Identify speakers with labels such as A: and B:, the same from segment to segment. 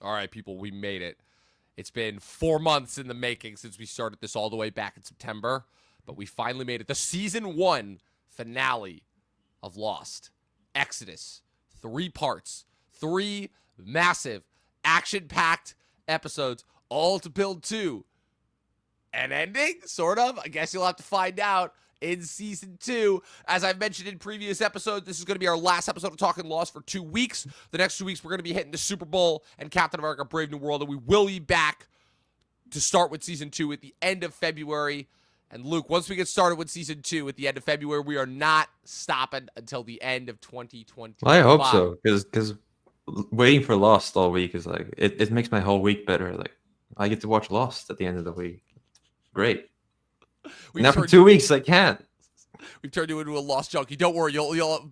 A: All right, people, we made it. It's been 4 months in the making since we started this all the way back in September, but we finally made it. The season 1 finale of Lost. Exodus. 3 parts. 3 massive, action-packed episodes, all to build to an ending, sort of. I guess you'll have to find out in season 2. As I've mentioned in previous episodes, this is going to be our last episode of Talkin' Lost for 2 weeks. The next 2 weeks, we're going to be hitting the Super Bowl and Captain America Brave New World, and we will be back to start with season 2 at the end of February. And Luke, once we get started with season 2 at the end of February, we are not stopping until the end of 2020.
B: Well, I hope so, because waiting for Lost all week is like, it makes my whole week better. Like, I get to watch Lost at the end of the week. Great. Now for 2 weeks, I can't.
A: We've turned you into a Lost junkie. Don't worry, you'll.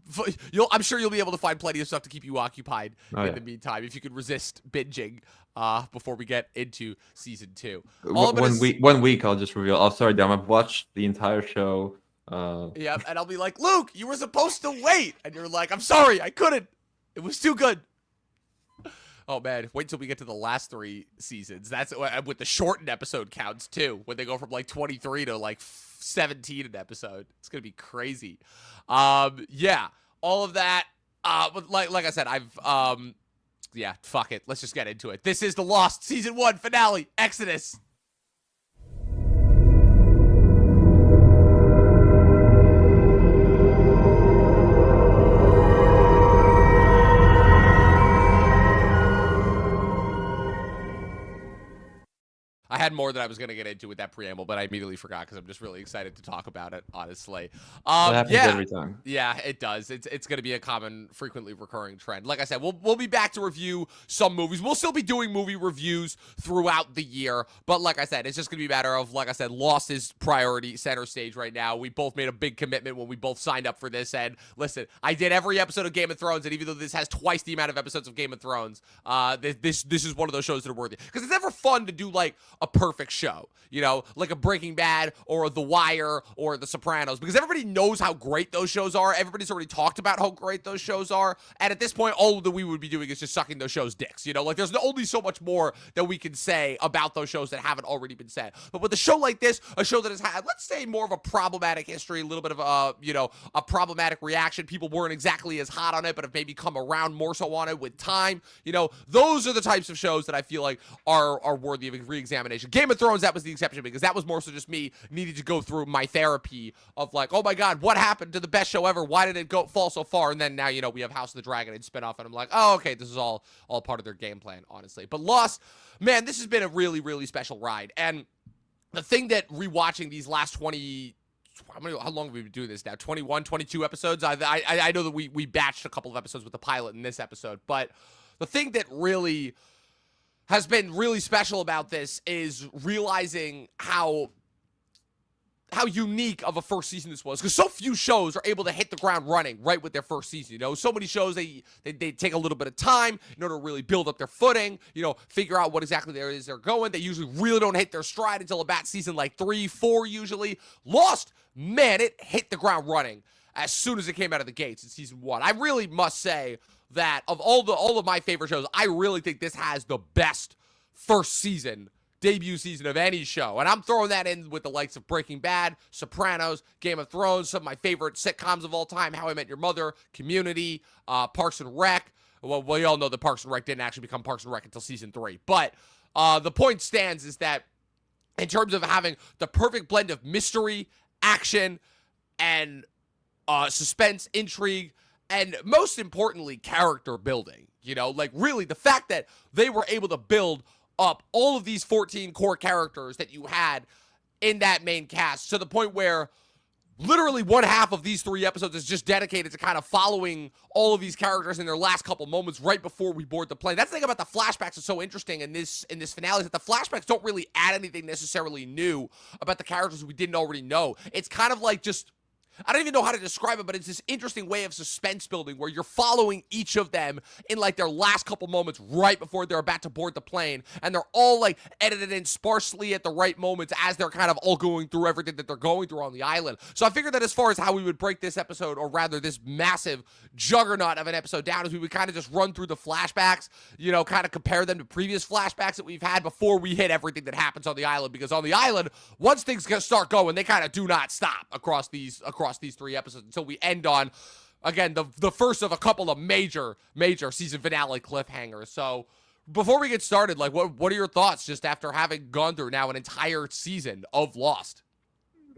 A: I'm sure you'll be able to find plenty of stuff to keep you occupied in the meantime. If you could resist binging before we get into season 2.
B: 1 week, I'll just reveal. Oh, sorry, Dom. I've watched the entire show.
A: Yeah, and I'll be like, Luke, you were supposed to wait, and you're like, I'm sorry, I couldn't. It was too good. Oh, man. Wait till we get to the last 3 seasons. That's with the shortened episode counts, too, when they go from, like, 23 to, like, 17 an episode. It's going to be crazy. Yeah, all of that. But like I said, yeah, fuck it. Let's just get into it. This is the Lost Season 1 finale, Exodus. I had more that I was going to get into with that preamble, but I immediately forgot because I'm just really excited to talk about it, honestly.
B: It happens every time.
A: Yeah, it does. It's going to be a common, frequently recurring trend. Like I said, we'll be back to review some movies. We'll still be doing movie reviews throughout the year, but like I said, it's just going to be a matter of, like I said, Lost is priority, center stage right now. We both made a big commitment when we both signed up for this, and listen, I did every episode of Game of Thrones, and even though this has twice the amount of episodes of Game of Thrones, this is one of those shows that are worthy. Because it's never fun to do, like, a perfect show, you know, like a Breaking Bad or The Wire or The Sopranos, because everybody knows how great those shows are. Everybody's already talked about how great those shows are, and at this point, all that we would be doing is just sucking those shows' dicks, you know? Like, there's only so much more that we can say about those shows that haven't already been said. But with a show like this, a show that has had, let's say, more of a problematic history, a little bit of a problematic reaction, people weren't exactly as hot on it, but have maybe come around more so on it with time, you know, those are the types of shows that I feel like are worthy of a re-examination. Game of Thrones, that was the exception, because that was more so just me needing to go through my therapy of like, oh my God, what happened to the best show ever? Why did it fall so far? And then now, you know, we have House of the Dragon and spinoff, and I'm like, oh, okay, this is all part of their game plan, honestly. But Lost, man, this has been a really, really special ride. And the thing that rewatching these last 20, how long have we been doing this now? 21, 22 episodes? I know that we batched a couple of episodes with the pilot in this episode, but the thing that really has been really special about this is realizing how unique of a first season this was, because so few shows are able to hit the ground running right with their first season. You know, so many shows they take a little bit of time in order to really build up their footing, you know, figure out what exactly they're going. They usually really don't hit their stride until about season like 3, 4 usually. Lost, man, it hit the ground running as soon as it came out of the gates in season 1. I really must say that of all of my favorite shows, I really think this has the best first season, debut season of any show. And I'm throwing that in with the likes of Breaking Bad, Sopranos, Game of Thrones, some of my favorite sitcoms of all time, How I Met Your Mother, Community, Parks and Rec. Well, we all know that Parks and Rec didn't actually become Parks and Rec until season 3. But the point stands is that in terms of having the perfect blend of mystery, action, and suspense, intrigue, and most importantly, character building. You know, like really the fact that they were able to build up all of these 14 core characters that you had in that main cast to the point where literally one half of these 3 episodes is just dedicated to kind of following all of these characters in their last couple moments right before we board the plane. That's the thing about the flashbacks that's so interesting in this finale, is that the flashbacks don't really add anything necessarily new about the characters we didn't already know. It's kind of like just I don't even know how to describe it, but it's this interesting way of suspense building where you're following each of them in like their last couple moments right before they're about to board the plane, and they're all like edited in sparsely at the right moments as they're kind of all going through everything that they're going through on the island. So I figured that as far as how we would break this episode, or rather this massive juggernaut of an episode down, is we would kind of just run through the flashbacks, you know, kind of compare them to previous flashbacks that we've had before we hit everything that happens on the island, because on the island, once things start going, they kind of do not stop across these 3 episodes until we end on, again, the first of a couple of major season finale cliffhangers. So before we get started, like, what are your thoughts just after having gone through now an entire season of Lost?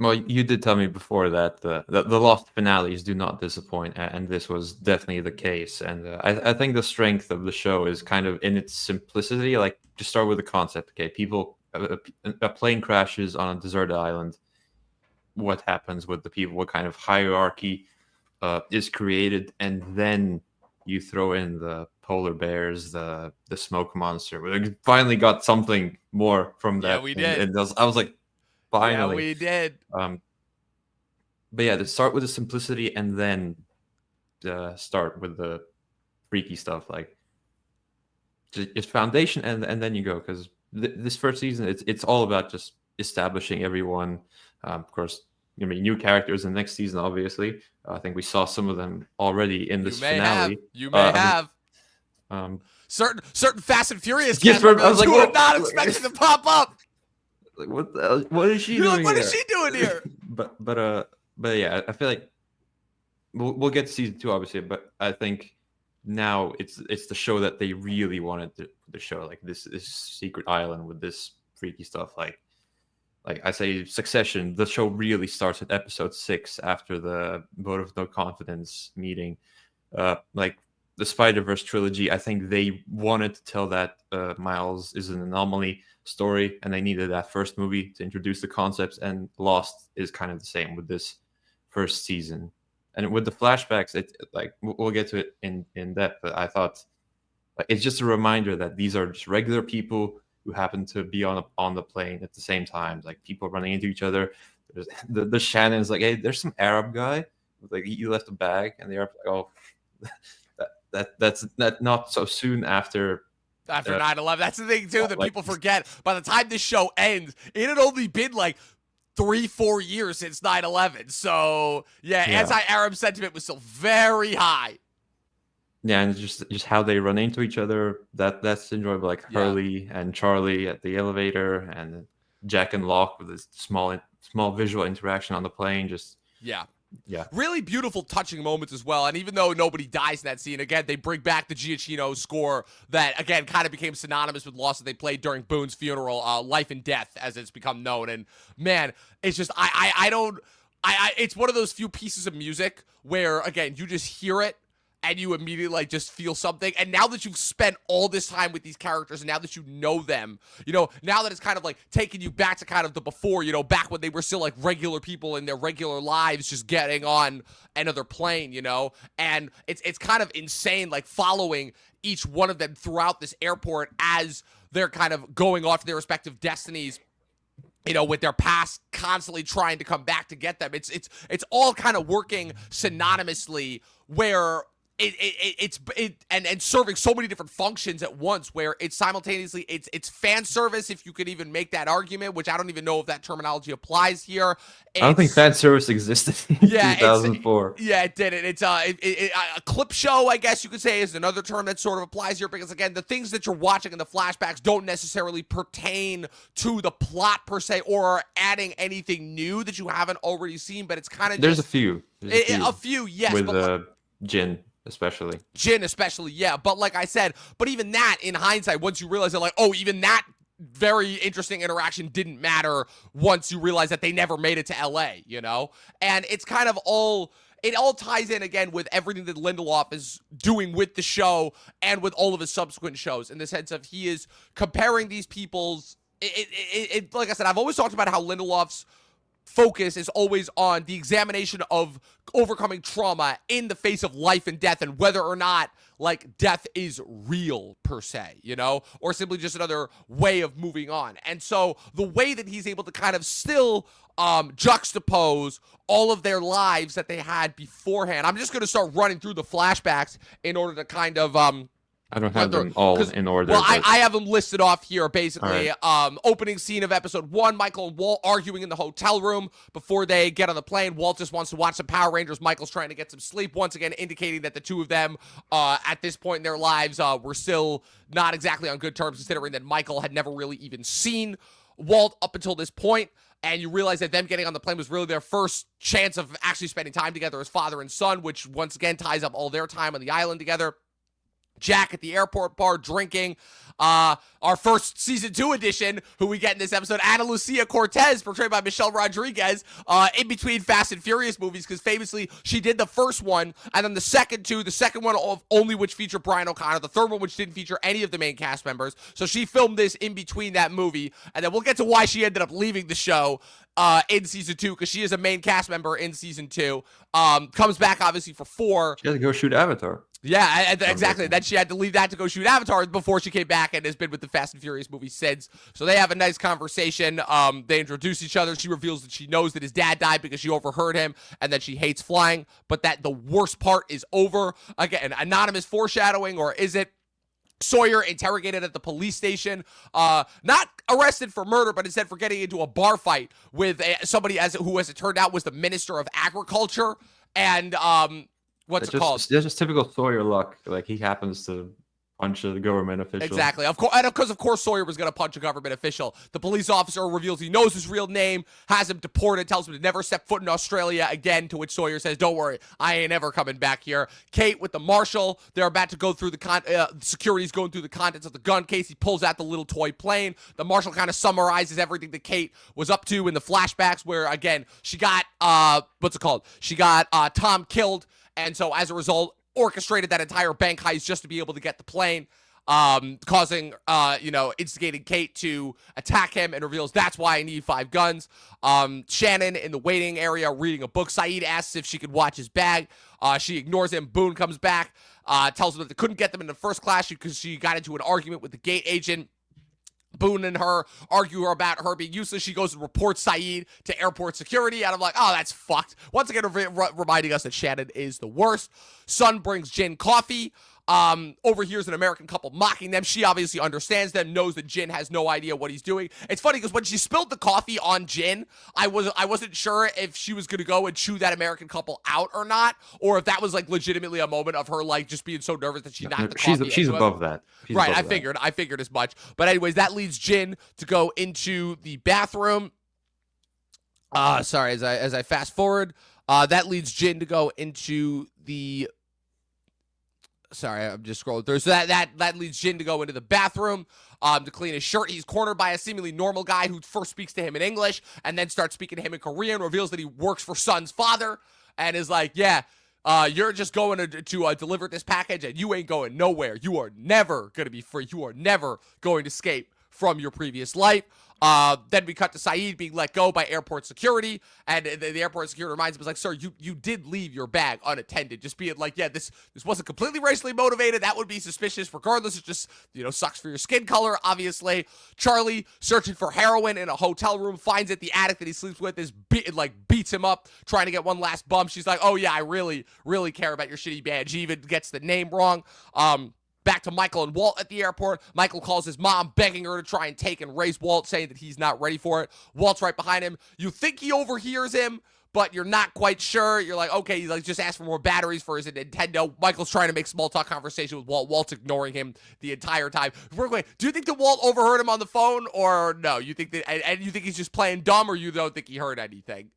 B: Well, you did tell me before that the Lost finales do not disappoint, and this was definitely the case. And I think the strength of the show is kind of in its simplicity. Like, to start with the concept, okay, a plane crashes on a deserted island. What happens with the people? What kind of hierarchy is created? And then you throw in the polar bears, the smoke monster. We finally got something more from that.
A: Yeah, we did.
B: And I was like, finally.
A: Yeah, we did.
B: But yeah, to start with the simplicity and then start with the freaky stuff, like just foundation, and then you go, because this first season it's all about just establishing everyone. Of course, I mean, new characters in the next season, obviously. I think we saw some of them already in this finale.
A: You may have. Certain Fast and Furious cast
B: I was like,
A: you were not expecting to pop up.
B: Like, what the hell? What is she
A: You're
B: doing?
A: Like, what is she doing here?
B: but yeah, I feel like we'll get to season 2, obviously. But I think now it's the show that they really wanted to show, like this secret island with this freaky stuff. Like I say, Succession, the show really starts at episode 6 after the vote of no confidence meeting. Like the Spider-Verse trilogy, I think they wanted to tell that Miles is an anomaly story, and they needed that first movie to introduce the concepts. And Lost is kind of the same with this first season. And with the flashbacks, it like we'll get to it in depth. But I thought, like, it's just a reminder that these are just regular people who happen to be on the plane at the same time, like people running into each other. There's the Shannon's like, hey, there's some Arab guy, like he left a bag, and the Arab's like, oh, that's not so soon after
A: 9/11. That's the thing too that people forget. By the time this show ends, it had only been like 3-4 years since 9/11. So yeah, anti-Arab sentiment was still very high.
B: Yeah, and just how they run into each other, that's enjoyable. Like Hurley and Charlie at the elevator, and Jack and Locke with this small visual interaction on the plane. Yeah,
A: really beautiful, touching moments as well. And even though nobody dies in that scene, again, they bring back the Giacchino score that, again, kind of became synonymous with Lost that they played during Boone's funeral, Life and Death, as it's become known. And man, it's just it's one of those few pieces of music where, again, you just hear it and you immediately like just feel something. And now that you've spent all this time with these characters, and now that you know them, you know, now that it's kind of like taking you back to kind of the before, you know, back when they were still like regular people in their regular lives, just getting on another plane, you know, and it's kind of insane, like following each one of them throughout this airport as they're kind of going off to their respective destinies, you know, with their past constantly trying to come back to get them. It's all kind of working synonymously, where it's serving so many different functions at once, where it's simultaneously it's fan service, if you could even make that argument, which I don't even know if that terminology applies here.
B: I don't think fan service existed in 2004.
A: It didn't. It's a clip show, I guess you could say, is another term that sort of applies here, because again, the things that you're watching in the flashbacks don't necessarily pertain to the plot per se, or are adding anything new that you haven't already seen, but it's kind of
B: there's a few,
A: yes,
B: with Jin. Especially,
A: yeah. But like I said, but even that, in hindsight, once you realize that, like, oh, even that very interesting interaction didn't matter once you realize that they never made it to LA, you know? And it's kind of it all ties in again with everything that Lindelof is doing with the show and with all of his subsequent shows, in the sense of he is comparing these people's, like I said, I've always talked about how Lindelof's focus is always on the examination of overcoming trauma in the face of life and death, and whether or not like death is real per se, you know, or simply just another way of moving on. And so the way that he's able to kind of still juxtapose all of their lives that they had beforehand. I'm just going to start running through the flashbacks in order to kind of
B: I don't have them all in order.
A: Well, I have them listed off here, basically. Right. Opening scene of episode 1, Michael and Walt arguing in the hotel room before they get on the plane. Walt just wants to watch some Power Rangers. Michael's trying to get some sleep, once again indicating that the two of them, at this point in their lives, were still not exactly on good terms, considering that Michael had never really even seen Walt up until this point. And you realize that them getting on the plane was really their first chance of actually spending time together as father and son, which once again ties up all their time on the island together. Jack at the airport bar drinking. Our first season 2 edition, who we get in this episode, Ana Lucia Cortez, portrayed by Michelle Rodriguez, in between Fast and Furious movies, because famously she did the first one, and then the second one of only which featured Brian O'Connor, the third one which didn't feature any of the main cast members. So she filmed this in between that movie, and then we'll get to why she ended up leaving the show in season 2, because she is a main cast member in season 2. Comes back obviously for 4.
B: She had to go shoot Avatar.
A: Yeah, exactly. Then she had to leave that to go shoot Avatar before she came back, and has been with the Fast and Furious movie since. So they have a nice conversation. They introduce each other. She reveals that she knows that his dad died because she overheard him, and that she hates flying, but that the worst part is over. Again, anonymous foreshadowing, or is it? Sawyer interrogated at the police station, not arrested for murder, but instead for getting into a bar fight with somebody who, as it turned out, was the Minister of Agriculture. And what's it called?
B: That's just typical Sawyer luck. Like, he happens to punch a government official.
A: Exactly. Of course, and because of course Sawyer was going to punch a government official. The police officer reveals he knows his real name, has him deported, tells him to never step foot in Australia again, to which Sawyer says, "Don't worry, I ain't ever coming back here." Kate with the marshal, they're about to go through security's going through the contents of the gun case. He pulls out the little toy plane. The marshal kind of summarizes everything that Kate was up to in the flashbacks, where again she got she got Tom killed, and so as a result orchestrated that entire bank heist just to be able to get the plane, causing, instigating Kate to attack him, and reveals that's why I need 5 guns. Shannon in the waiting area reading a book. Saeed asks if she could watch his bag. She ignores him. Boone comes back, tells him that they couldn't get them in the first class because she got into an argument with the gate agent. Boone and her argue about her being useless. She goes and reports Saeed to airport security, and I'm like, oh, that's fucked. Once again, reminding us that Shannon is the worst. Son brings Jin coffee. Overhears an American couple mocking them. She obviously understands them, knows that Jin has no idea what he's doing. It's funny because when she spilled the coffee on Jin, I wasn't sure if she was gonna go and chew that American couple out or not, or if that was like legitimately a moment of her like just being so nervous that she knocked the coffee.
B: She's above that.
A: Right, I figured as much. But anyways, that leads Jin to go into the bathroom. Sorry, as I fast forward, that leads Jin to go into the. Sorry, I'm just scrolling through. So that leads Jin to go into the bathroom to clean his shirt. He's cornered by a seemingly normal guy who first speaks to him in English and then starts speaking to him in Korean, reveals that he works for Son's father, and is like, yeah, you're just going to deliver this package, and you ain't going nowhere. You are never going to be free. You are never going to escape from your previous life. Then we cut to Saeed being let go by airport security, and the airport security reminds him, like, sir, you did leave your bag unattended. Just being like, yeah, this wasn't completely racially motivated. That would be suspicious regardless. It just, sucks for your skin color, obviously. Charlie, searching for heroin in a hotel room, finds it. The addict that he sleeps with beats him up, trying to get one last bump. She's like, oh yeah, I really, really care about your shitty badge. She even gets the name wrong. Back to Michael and Walt at the airport. Michael calls his mom, begging her to try and take and raise Walt, saying that he's not ready for it. Walt's right behind him. You think he overhears him, but you're not quite sure. You're like, okay, he's like, just ask for more batteries for his Nintendo. Michael's trying to make small talk conversation with Walt. Walt's ignoring him the entire time. Do you think that Walt overheard him on the phone, or no? You think that, and you think he's just playing dumb, or you don't think he heard anything?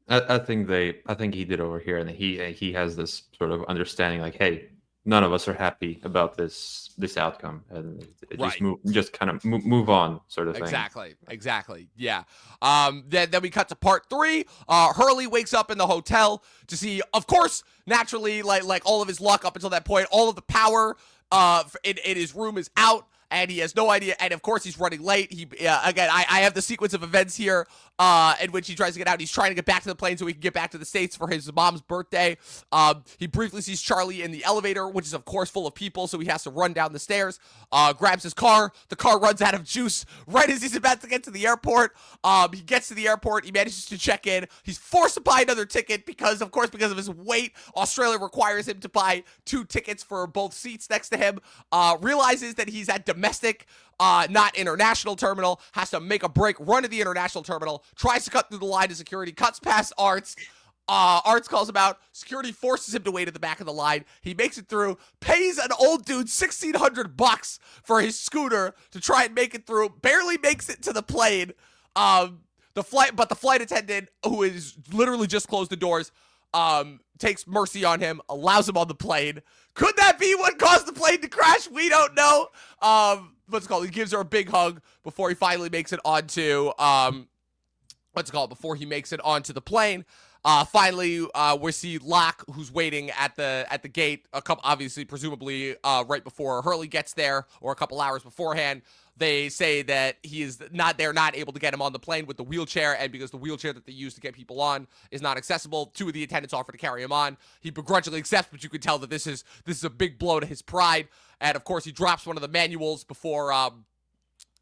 B: I think he did overhear, and he has this sort of understanding, like, hey, none of us are happy about this outcome, and just kind of move on, sort of thing.
A: Exactly. Yeah. Then we cut to part 3. Hurley wakes up in the hotel to see, of course, naturally, like all of his luck up until that point, all of the power in his room is out. and he has no idea. And of course, he's running late. Again, I have the sequence of events here in which he tries to get out. He's trying to get back to the plane so he can get back to the States for his mom's birthday. He briefly sees Charlie in the elevator, which is of course full of people, so he has to run down the stairs. Grabs his car. The car runs out of juice right as he's about to get to the airport. He gets to the airport. He manages to check in. He's forced to buy another ticket because of his weight. Australia requires him to buy 2 tickets for both seats next to him. Realizes that he's at domestic, not international terminal. Has to make a break, run to the international terminal. Tries to cut through the line of security. Cuts past Arts. Arts calls him out. Security forces him to wait at the back of the line. He makes it through. Pays an old dude $1,600 for his scooter to try and make it through. Barely makes it to the plane. The flight attendant, who is literally just closed the doors, takes mercy on him, allows him on the plane. Could that be what caused the plane to crash? We don't know. He gives her a big hug before he finally makes it onto before he makes it onto the plane. Finally, we see Locke, who's waiting at the gate, obviously, presumably, right before Hurley gets there, or a couple hours beforehand. They say that they're not able to get him on the plane with the wheelchair, and because the wheelchair that they use to get people on is not accessible, 2 of the attendants offer to carry him on. He begrudgingly accepts, but you can tell that this is a big blow to his pride. And of course, he drops one of the manuals before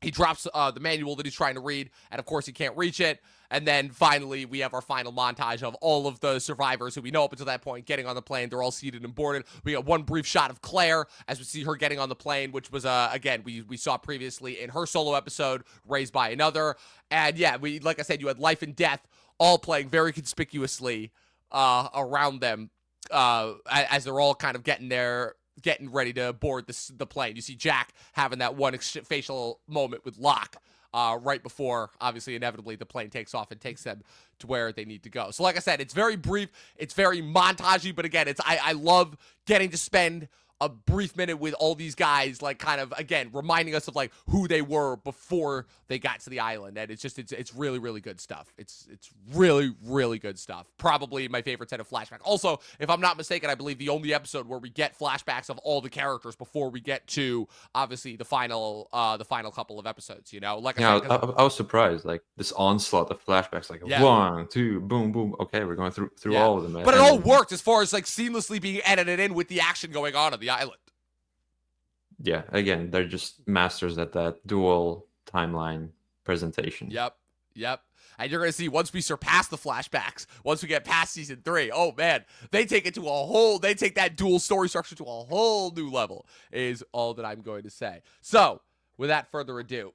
A: he drops the manual that he's trying to read, and of course he can't reach it. And then finally, we have our final montage of all of the survivors who we know up until that point getting on the plane. They're all seated and boarded. We got one brief shot of Claire as we see her getting on the plane, which was, again, we saw previously in her solo episode, Raised by Another. And yeah, like I said, you had life and death all playing very conspicuously around them as they're all kind of getting ready to board the plane. You see Jack having that one facial moment with Locke. Right before, obviously, inevitably, the plane takes off and takes them to where they need to go. So, like I said, it's very brief, it's very montagey, but again, I love getting to spend a brief minute with all these guys, like kind of, again, reminding us of like who they were before they got to the island. And it's really, really good stuff. It's really, really good stuff. Probably my favorite set of flashbacks. Also, if I'm not mistaken, I believe the only episode where we get flashbacks of all the characters before we get to obviously the final couple of episodes, like
B: I was surprised, like this onslaught of flashbacks, like 1, 2, boom, boom. Okay, we're going through all of them.
A: But it all worked as far as like seamlessly being edited in with the action going on the island.
B: Yeah, again, they're just masters at that dual timeline presentation.
A: Yep. And you're going to see once we surpass the flashbacks, once we get past season 3, oh man, they take that dual story structure to a whole new level, is all that I'm going to say. So, without further ado,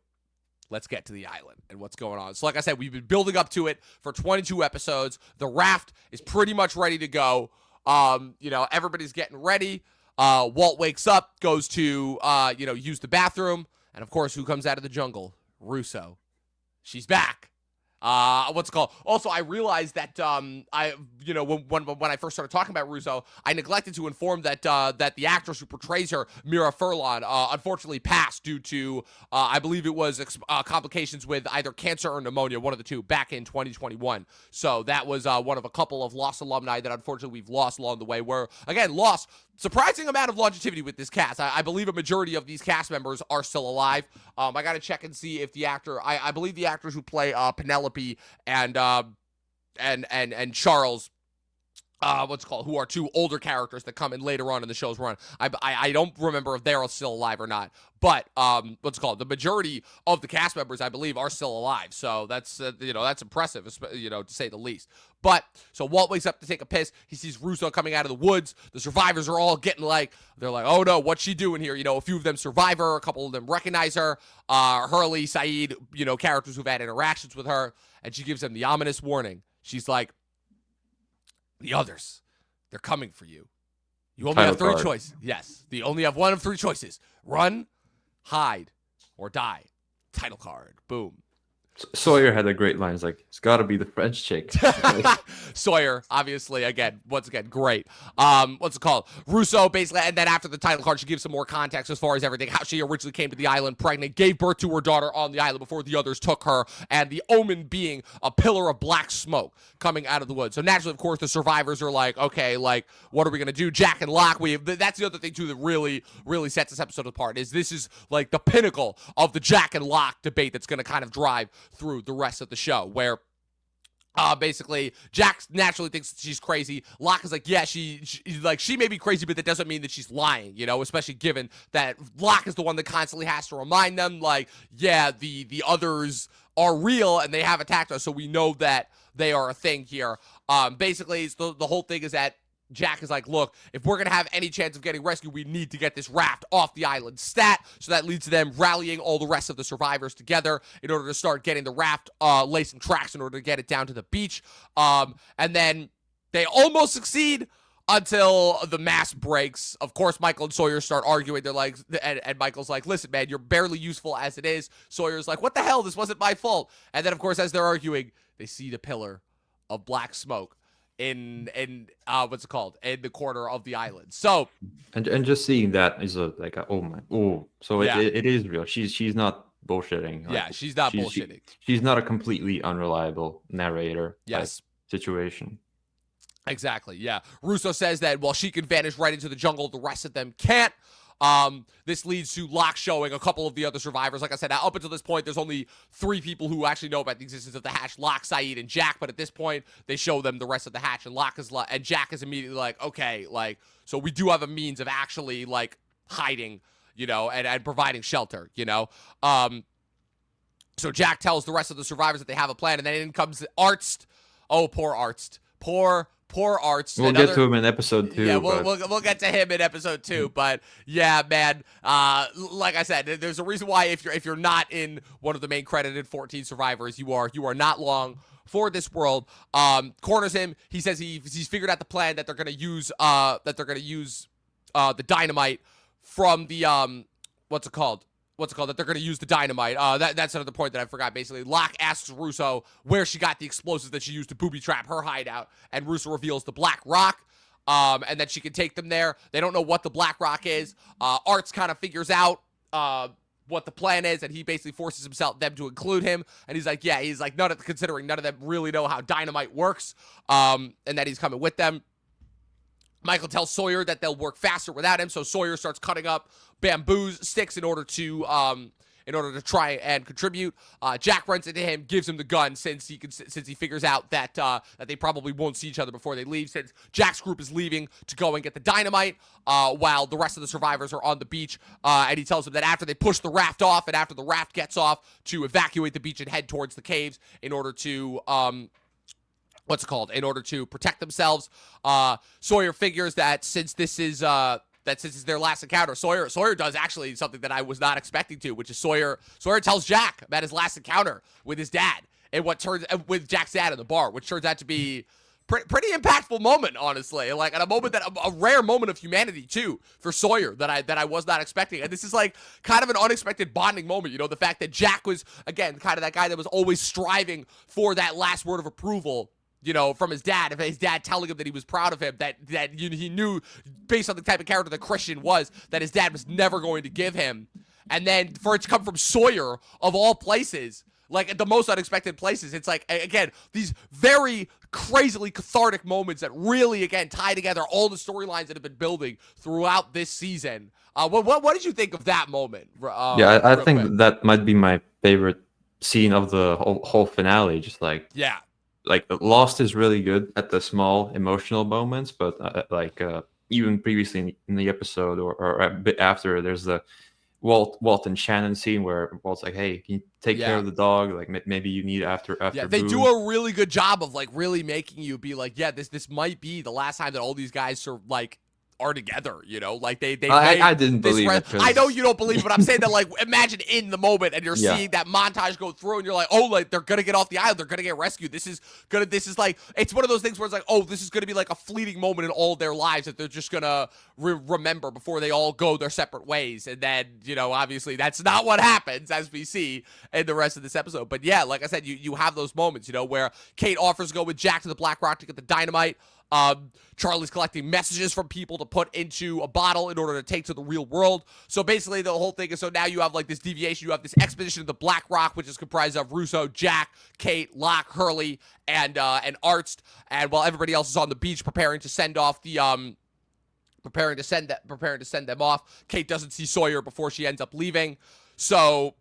A: let's get to the island and what's going on. So like I said, we've been building up to it for 22 episodes. The raft is pretty much ready to go. Everybody's getting ready. Walt wakes up, goes to, use the bathroom. And of course, who comes out of the jungle? Rousseau. She's back. Also, I realized that, when I first started talking about Rousseau, I neglected to inform that the actress who portrays her, Mira Furlan, unfortunately passed due to, I believe it was complications with either cancer or pneumonia, one of the two, back in 2021. So that was one of a couple of lost alumni that unfortunately we've lost along the way. We're, again, lost surprising amount of longevity with this cast. I believe a majority of these cast members are still alive. I got to check and see if the actor, I believe the actors who play Penelope and Charles, who are 2 older characters that come in later on in the show's run. I don't remember if they're still alive or not, but the majority of the cast members, I believe, are still alive. So that's that's impressive, to say the least. But so Walt wakes up to take a piss. He sees Rousseau coming out of the woods. The survivors are all getting they're like, oh no, what's she doing here? A few of them survive her, a couple of them recognize her. Hurley, Saeed, characters who've had interactions with her, and she gives them the ominous warning. She's like, the others, they're coming for you. You only have 3 choices. Yes, you only have one of 3 choices. Run, hide, or die. Title card. Boom.
B: Sawyer had a great line. It's like, it's got to be the French chick. Like,
A: Sawyer, obviously, once again, great. What's it called? Rousseau, basically, and then after the title card, she gives some more context as far as everything, how she originally came to the island pregnant, gave birth to her daughter on the island before the others took her, and the omen being a pillar of black smoke coming out of the woods. So naturally, of course, the survivors are like, okay, like, what are we gonna do? Jack and Locke, that's the other thing too that really, really sets this episode apart. This is like the pinnacle of the Jack and Locke debate that's gonna kind of drive through the rest of the show, where basically Jack naturally thinks she's crazy. Locke is like, yeah, she may be crazy, but that doesn't mean that she's lying, especially given that Locke is the one that constantly has to remind them, like, yeah, the others are real and they have attacked us, so we know that they are a thing here. Basically, the whole thing is that Jack is like, look, if we're going to have any chance of getting rescued, we need to get this raft off the island stat. So that leads to them rallying all the rest of the survivors together in order to start getting the raft lacing tracks in order to get it down to the beach. And then they almost succeed until the mast breaks. Of course, Michael and Sawyer start arguing. They're like, and Michael's like, listen, man, you're barely useful as it is. Sawyer's like, what the hell? This wasn't my fault. And then, of course, as they're arguing, they see the pillar of black smoke in what's it called, in the corner of the island. So
B: and just seeing that is so
A: Yeah.
B: it is real. She's not bullshitting. Like,
A: yeah, she's not bullshitting.
B: she's not a completely unreliable narrator.
A: Yes.
B: Situation.
A: Exactly, yeah. Russo says that while she can vanish right into the jungle, the rest of them can't. This leads to Locke showing a couple of the other survivors. Like I said, up until this point, there's only 3 people who actually know about the existence of the hatch: Locke, Saeed, and Jack. But at this point, they show them the rest of the hatch, and and Jack is immediately like, okay, like, so we do have a means of actually like hiding, and providing shelter, So Jack tells the rest of the survivors that they have a plan, and then in comes Arzt. Oh, poor Arzt. Poor Arzt.
B: We'll get to him in episode 2.
A: Yeah, we'll get to him in episode 2. But yeah, man, like I said, there's a reason why if you're not in one of the main credited 14 survivors, you are not long for this world. Corners him. He says he's figured out the plan that they're gonna use the dynamite from the what's it called, that they're going to use the dynamite. That's another point that I forgot. Basically, Locke asks Russo where she got the explosives that she used to booby trap her hideout, and Russo reveals the black rock, and that she can take them there. They don't know what the black rock is. Arzt kind of figures out what the plan is, and he basically forces them to include him, and he's like, considering none of them really know how dynamite works, and that he's coming with them. Michael tells Sawyer that they'll work faster without him, so Sawyer starts cutting up bamboo sticks in order to try and contribute. Jack runs into him, gives him the gun since he figures out that they probably won't see each other before they leave, since Jack's group is leaving to go and get the dynamite while the rest of the survivors are on the beach. And he tells them that after they push the raft off and after the raft gets off, to evacuate the beach and head towards the caves in order to in order to protect themselves. Sawyer figures that since this is their last encounter, Sawyer does actually something that I was not expecting to, which is Sawyer tells Jack about his last encounter with his dad and with Jack's dad in the bar, which turns out to be pretty impactful moment, honestly. Like, and a rare moment of humanity too for Sawyer that I was not expecting. And this is like kind of an unexpected bonding moment. The fact that Jack was, again, kind of that guy that was always striving for that last word of approval, from his dad, if his dad telling him that he was proud of him, that he knew, based on the type of character that Christian was, that his dad was never going to give him. And then for it to come from Sawyer, of all places, like at the most unexpected places, it's like, again, these very crazily cathartic moments that really, again, tie together all the storylines that have been building throughout this season. What did you think of that moment?
B: I think that might be my favorite scene of the whole finale. Just like,
A: yeah.
B: Like, Lost is really good at the small emotional moments, but even previously in the episode or a bit after, there's the Walt and Shannon scene where Walt's like, "Hey, can you take care of the dog? Like, maybe you need after."
A: Yeah, they do a really good job of like really making you be like, "Yeah, this might be the last time that all these guys are like are together, like they
B: I didn't believe it.
A: I know you don't believe it, but I'm saying that, like, imagine in the moment and you're seeing that montage go through and you're like, oh, like, they're gonna get off the island, they're gonna get rescued, this is like, it's one of those things where it's like, oh, this is gonna be like a fleeting moment in all of their lives that they're just gonna remember before they all go their separate ways. And then, obviously that's not what happens, as we see in the rest of this episode. But yeah, like I said, you have those moments, where Kate offers to go with Jack to the Black Rock to get the dynamite. Charlie's collecting messages from people to put into a bottle in order to take to the real world. So basically the whole thing is, so now you have like this deviation. You have this expedition to the Black Rock, which is comprised of Rousseau, Jack, Kate, Locke, Hurley, and Arzt. And while everybody else is on the beach preparing to send off the preparing to send them off, Kate doesn't see Sawyer before she ends up leaving. So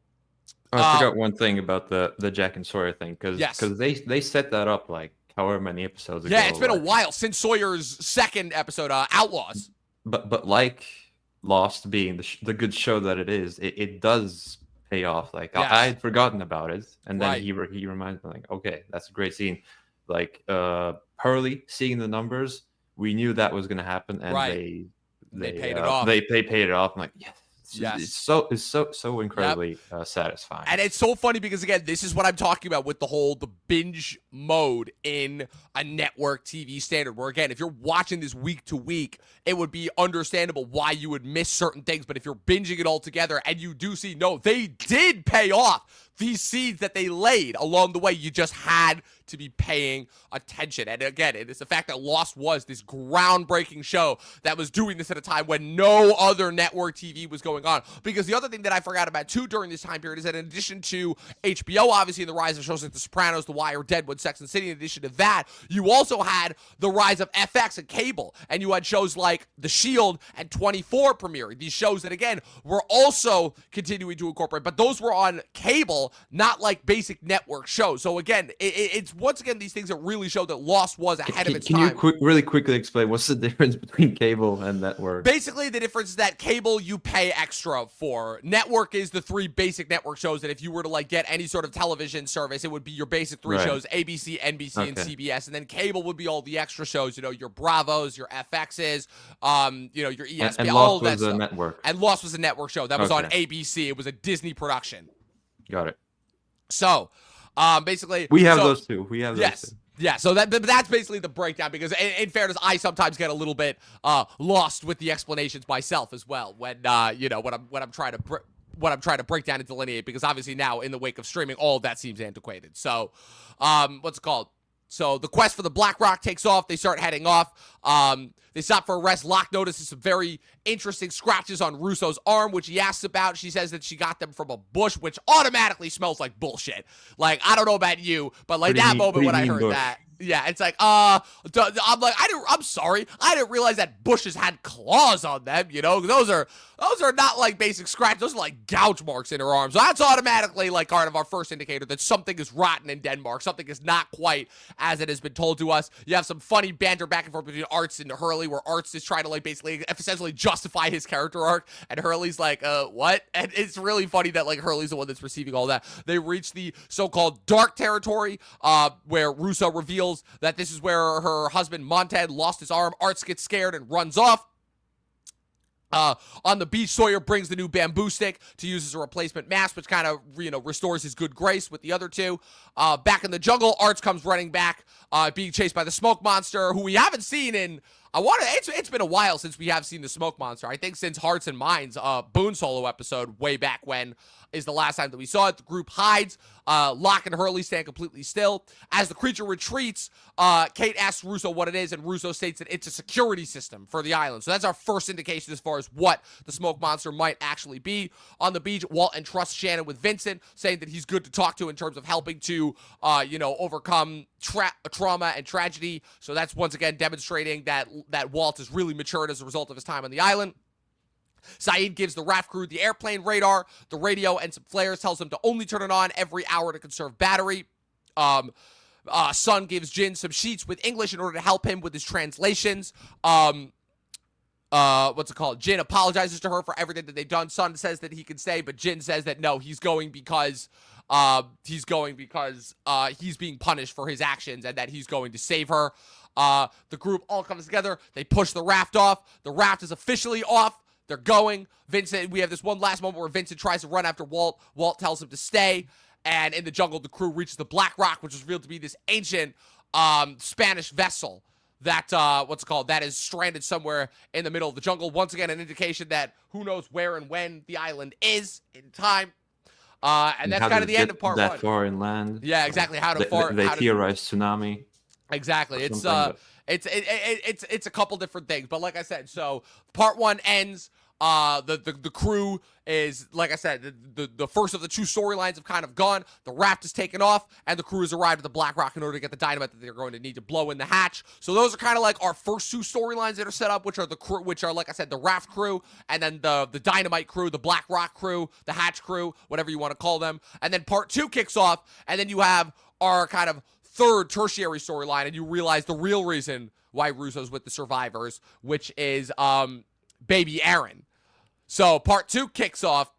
B: I forgot one thing about the Jack and Sawyer thing, because
A: yes.
B: they set that up like however many episodes ago.
A: Yeah, it's been a while since Sawyer's second episode, Outlaws.
B: But like Lost being the good show that it is, it does pay off. Like I had forgotten about it, and then he reminds me, like, okay, that's a great scene. Like Hurley seeing the numbers, we knew that was going to happen, and they paid it off. They paid it off. I'm like, yes. It's so incredibly satisfying.
A: And it's so funny because, again, this is what I'm talking about with the binge mode in a network TV standard, where, again, if you're watching this week to week, it would be understandable why you would miss certain things. But if you're binging it all together and you do see, no, they did pay off these seeds that they laid along the way, you just had to be paying attention. And again, it is the fact that Lost was this groundbreaking show that was doing this at a time when no other network TV was going on. Because the other thing that I forgot about too during this time period is that in addition to HBO, obviously, in the rise of shows like The Sopranos, The Wire, Deadwood, Sex and the City, in addition to that, you also had the rise of FX and cable, and you had shows like The Shield and 24 premiering. These shows that, again, were also continuing to incorporate, but those were on cable, not like basic network shows. So again, it's once again these things that really show that Lost was ahead of its time.
B: Can you really quickly explain what's the difference between cable and network?
A: Basically, the difference is that cable you pay extra for. Network is the three basic network shows that if you were to like get any sort of television service, it would be your basic three shows: ABC, NBC, and CBS. And then cable would be all the extra shows, your Bravos, your FXs, your ESPN,
B: and
A: all
B: Lost
A: that
B: was
A: stuff.
B: A network.
A: And Lost was a network show that was on ABC. It was a Disney production.
B: Got it.
A: So, basically,
B: we have those two. We have those two.
A: Yeah, so that's basically the breakdown, because in fairness, I sometimes get a little bit lost with the explanations myself as well when when I'm trying to break down and delineate, because obviously now in the wake of streaming, all of that seems antiquated. So, what's it called? So the quest for the Black Rock takes off. They start heading off. They stop for a rest. Locke notices some very interesting scratches on Rousseau's arm, which he asks about. She says that she got them from a bush, which automatically smells like bullshit. Like, I don't know about you, but like that moment when I heard that, yeah, it's like, I'm like, I'm sorry, I didn't realize that bushes had claws on them. Those are not like basic scratches. Those are like gouge marks in her arm. So that's automatically like kind of our first indicator that something is rotten in Denmark. Something is not quite as it has been told to us. You have some funny banter back and forth between Arzt and Hurley, where Arzt is trying to like basically essentially justify his character arc, and Hurley's like, what? And it's really funny that like Hurley's the one that's receiving all that. They reach the so-called dark territory, where Rousseau reveals that this is where her husband Monted lost his arm. Arzt gets scared and runs off. On the beach, Sawyer brings the new bamboo stick to use as a replacement mask, which kind of, restores his good grace with the other two. Back in the jungle, Arzt comes running back, being chased by the smoke monster, who we haven't seen in, it's been a while since we have seen the smoke monster. I think since Hearts and Minds, Boone solo episode way back when is the last time that we saw it. The group hides. Locke and Hurley stand completely still. As the creature retreats, Kate asks Rousseau what it is, and Rousseau states that it's a security system for the island. So that's our first indication as far as what the smoke monster might actually be. On the beach, Walt entrusts Shannon with Vincent, saying that he's good to talk to in terms of helping to, overcome trauma and tragedy. So that's once again demonstrating that Walt has really matured as a result of his time on the island. Saeed gives the raft crew the airplane radar, the radio, and some flares, tells them to only turn it on every hour to conserve battery. Sun gives Jin some sheets with English in order to help him with his translations. Jin apologizes to her for everything that they've done. Sun says that he can stay, but Jin says that no, he's going because he's being punished for his actions, and that he's going to save her. The group all comes together. They push the raft off. The raft is officially off. They're going. Vincent, we have this one last moment where Vincent tries to run after Walt. Walt tells him to stay. And in the jungle, the crew reaches the Black Rock, which is revealed to be this ancient Spanish vessel that, that is stranded somewhere in the middle of the jungle. Once again, an indication that who knows where and when the island is in time. And that's kind of the end of part one.
B: That far inland.
A: Yeah, exactly.
B: They theorize tsunami.
A: Exactly. It's a couple different things, but like I said, so part one ends. The crew is, like I said, the first of the two storylines have kind of gone. The raft is taken off, and the crew has arrived at the Black Rock in order to get the dynamite that they're going to need to blow in the hatch. So those are kind of like our first two storylines that are set up, which are the crew, which are, like I said, the raft crew, and then the dynamite crew, the Black Rock crew, the hatch crew, whatever you want to call them. And then part two kicks off, and then you have our kind of third tertiary storyline, and you realize the real reason why Rousseau's with the survivors, which is baby Aaron. So part two kicks off,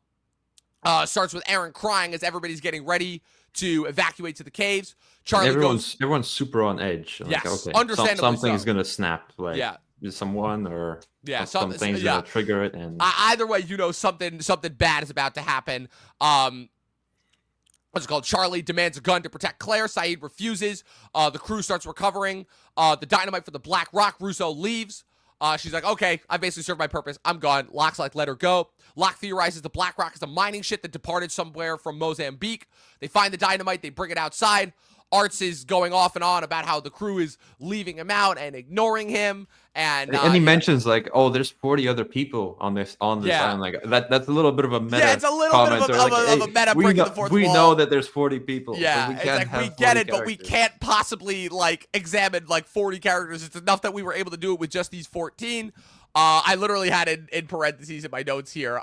A: starts with Aaron crying as everybody's getting ready to evacuate to the caves. Charlie
B: everyone's super on edge.
A: Yes,
B: like, okay,
A: understandably
B: something's
A: so.
B: gonna snap. Like,
A: Yeah.
B: Someone or
A: something's
B: gonna trigger it, and
A: either way, something bad is about to happen. What's it called? Charlie demands a gun to protect Claire. Saeed refuses. The crew starts recovering the dynamite for the Black Rock. Rousseau leaves. She's like, okay, I basically served my purpose. I'm gone. Locke's like, let her go. Locke theorizes the Black Rock is a mining ship that departed somewhere from Mozambique. They find the dynamite. They bring it outside. Arts is going off and on about how the crew is leaving him out and ignoring him. And
B: he mentions like, oh, there's 40 other people on this island. Like that's a little bit of a meta.
A: Yeah, it's a little bit of a meta breaking the fourth wall.
B: We know that there's 40 people.
A: Yeah,
B: we
A: it's
B: can't
A: like
B: have
A: we get it,
B: characters.
A: but we can't possibly like examine like 40 characters. It's enough that we were able to do it with just these 14. I literally had in parentheses in my notes here,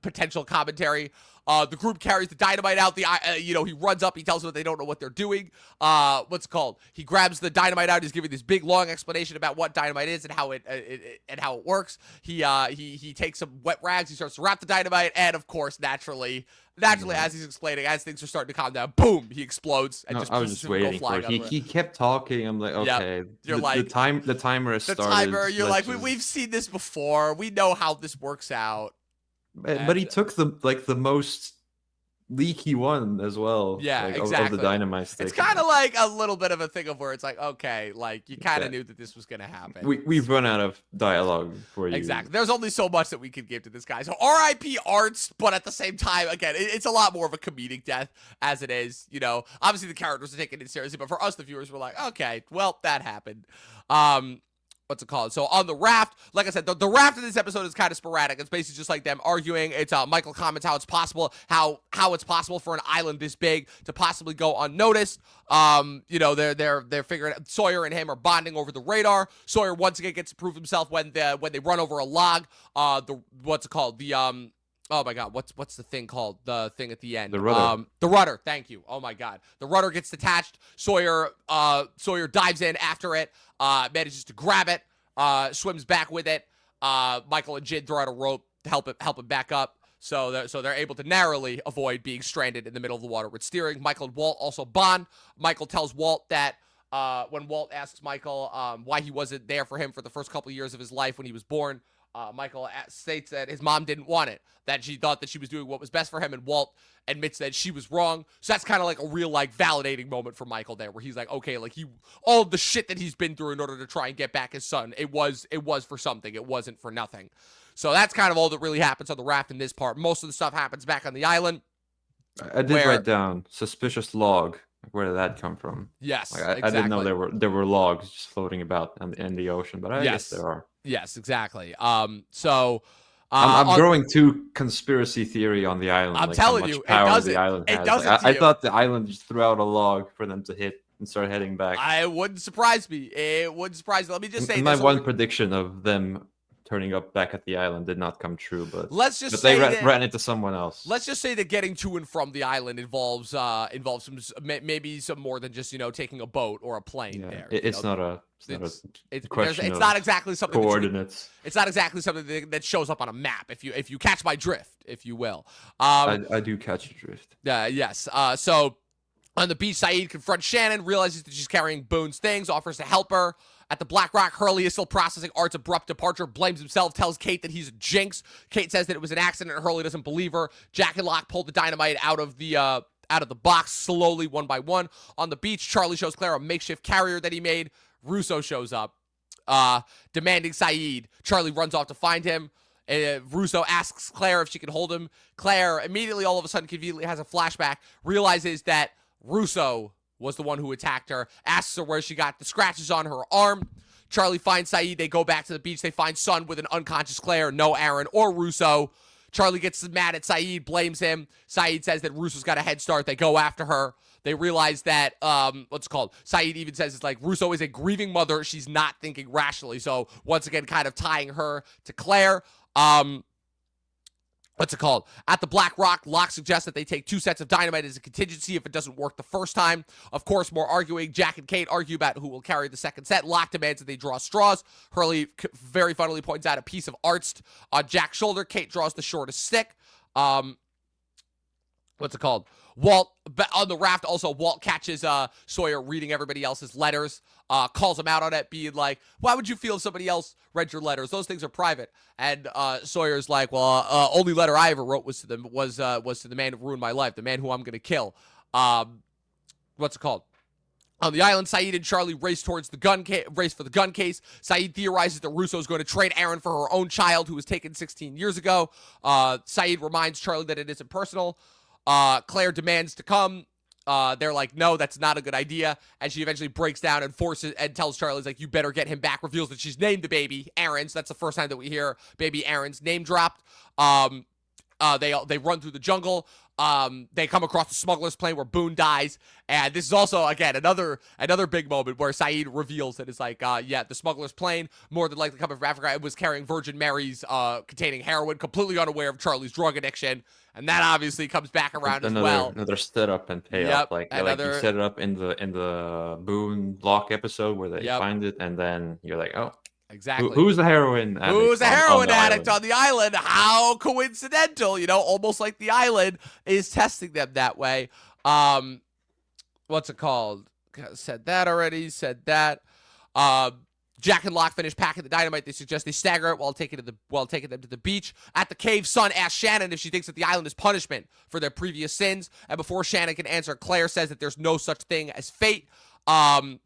A: potential commentary. The group carries the dynamite out. He runs up. He tells them that they don't know what they're doing. What's it called? He grabs the dynamite out. He's giving this big long explanation about what dynamite is and how it works. He takes some wet rags. He starts to wrap the dynamite, and of course, naturally, as he's explaining, as things are starting to calm down, boom, he explodes. And
B: I was just waiting for it. He kept talking. I'm like, okay,
A: you're
B: the timer has started.
A: Timer. You're like, we've seen this before. We know how this works out.
B: But he took the most leaky one as well.
A: Yeah,
B: like,
A: exactly.
B: Of the dynamite stick.
A: It's kind of like a little bit of a thing of where it's like, okay, like you kind of knew that this was going to happen.
B: We've run out of dialogue for you.
A: Exactly. There's only so much that we could give to this guy. So R.I.P. Arts, but at the same time, again, it's a lot more of a comedic death as it is. Obviously the characters are taking it seriously, but for us, the viewers, were like, okay, well, that happened. What's it called? So on the raft, like I said, the raft in this episode is kind of sporadic. It's basically just like them arguing. It's Michael comments how it's possible, how it's possible for an island this big to possibly go unnoticed. They're figuring out, Sawyer and him are bonding over the radar. Sawyer once again gets to prove himself when they run over a log. What's it called? Oh my God, what's the thing called? The thing at the end.
B: The rudder.
A: The rudder. Thank you. Oh my God. The rudder gets detached. Sawyer dives in after it. Manages to grab it. Swims back with it. Michael and Jid throw out a rope to help him back up. So they're able to narrowly avoid being stranded in the middle of the water with steering. Michael and Walt also bond. Michael tells Walt that when Walt asks Michael why he wasn't there for him for the first couple of years of his life when he was born, Michael states that his mom didn't want it, that she thought that she was doing what was best for him, and Walt admits that she was wrong. So that's kind of like a real like validating moment for Michael there, where he's like, okay, like all of the shit that he's been through in order to try and get back his son, it was for something. It wasn't for nothing. So that's kind of all that really happens on the raft in this part. Most of the stuff happens back on the island.
B: I did write down suspicious log. Where did that come from?
A: Yes,
B: exactly. I didn't know there were logs just floating about in the ocean, but I guess there are.
A: Yes, exactly.
B: I'm growing too conspiracy theory on the island.
A: I'm telling you,
B: the island has. I thought the island just threw out a log for them to hit and start heading back.
A: It wouldn't surprise me. Let me just say
B: my one prediction of them turning up back at the island did not come true, but they ran into someone else.
A: Let's just say that getting to and from the island involves maybe some more than just taking a boat or a plane.
B: Yeah, it's not
A: exactly something
B: coordinates.
A: It's not exactly something that shows up on a map. If you catch my drift, if you will.
B: I do catch your drift.
A: Yes. So on the beach, Saeed confronts Shannon, realizes that she's carrying Boone's things, offers to help her. At the Black Rock, Hurley is still processing Art's abrupt departure, blames himself, tells Kate that he's a jinx. Kate says that it was an accident, and Hurley doesn't believe her. Jack and Locke pull the dynamite out of the box slowly, one by one. On the beach, Charlie shows Claire a makeshift carrier that he made. Rousseau shows up, demanding Saeed. Charlie runs off to find him. Rousseau asks Claire if she can hold him. Claire immediately, all of a sudden, conveniently has a flashback, realizes that Rousseau was the one who attacked her, asks her where she got the scratches on her arm. Charlie finds Saeed. They go back to the beach. They find Sun with an unconscious Claire, no Aaron or Rousseau. Charlie gets mad at Saeed, blames him. Saeed says that Rousseau's got a head start. They go after her. They realize that, Saeed even says it's like Rousseau is a grieving mother. She's not thinking rationally. So once again, kind of tying her to Claire. At the Black Rock, Locke suggests that they take 2 sets of dynamite as a contingency if it doesn't work the first time. Of course, more arguing. Jack and Kate argue about who will carry the second set. Locke demands that they draw straws. Hurley very funnily points out a piece of Art's on Jack's shoulder. Kate draws the shortest stick. Walt, on the raft, also, Walt catches Sawyer reading everybody else's letters, calls him out on it, being like, why would you feel if somebody else read your letters? Those things are private. And Sawyer's like, well, only letter I ever wrote was to the man who ruined my life, the man who I'm going to kill. On the island, Saeed and Charlie race for the gun case. Saeed theorizes that Rousseau is going to trade Aaron for her own child, who was taken 16 years ago. Saeed reminds Charlie that it isn't personal. Claire demands to come. They're like, no, that's not a good idea. And she eventually breaks down and forces and tells Charlie, like, you better get him back. Reveals that she's named the baby Aaron. So that's the first time that we hear baby Aaron's name dropped. They run through the jungle. They come across the smuggler's plane where Boone dies. And this is also, again, another big moment where Saeed reveals that it's like, the smuggler's plane, more than likely coming from Africa, it was carrying Virgin Marys containing heroin, completely unaware of Charlie's drug addiction. And that obviously comes back around as well.
B: Another setup and payoff. Like you set it up in the Boone Locke episode where they find it, and then you're like, oh.
A: Exactly.
B: Who's the heroin addict?
A: Who's a heroin addict on the island? How coincidental, almost like the island is testing them that way. Said that already, Jack and Locke finish packing the dynamite. They suggest they stagger it while taking them to the beach. At the cave, Sun asks Shannon if she thinks that the island is punishment for their previous sins. And before Shannon can answer, Claire says that there's no such thing as fate. And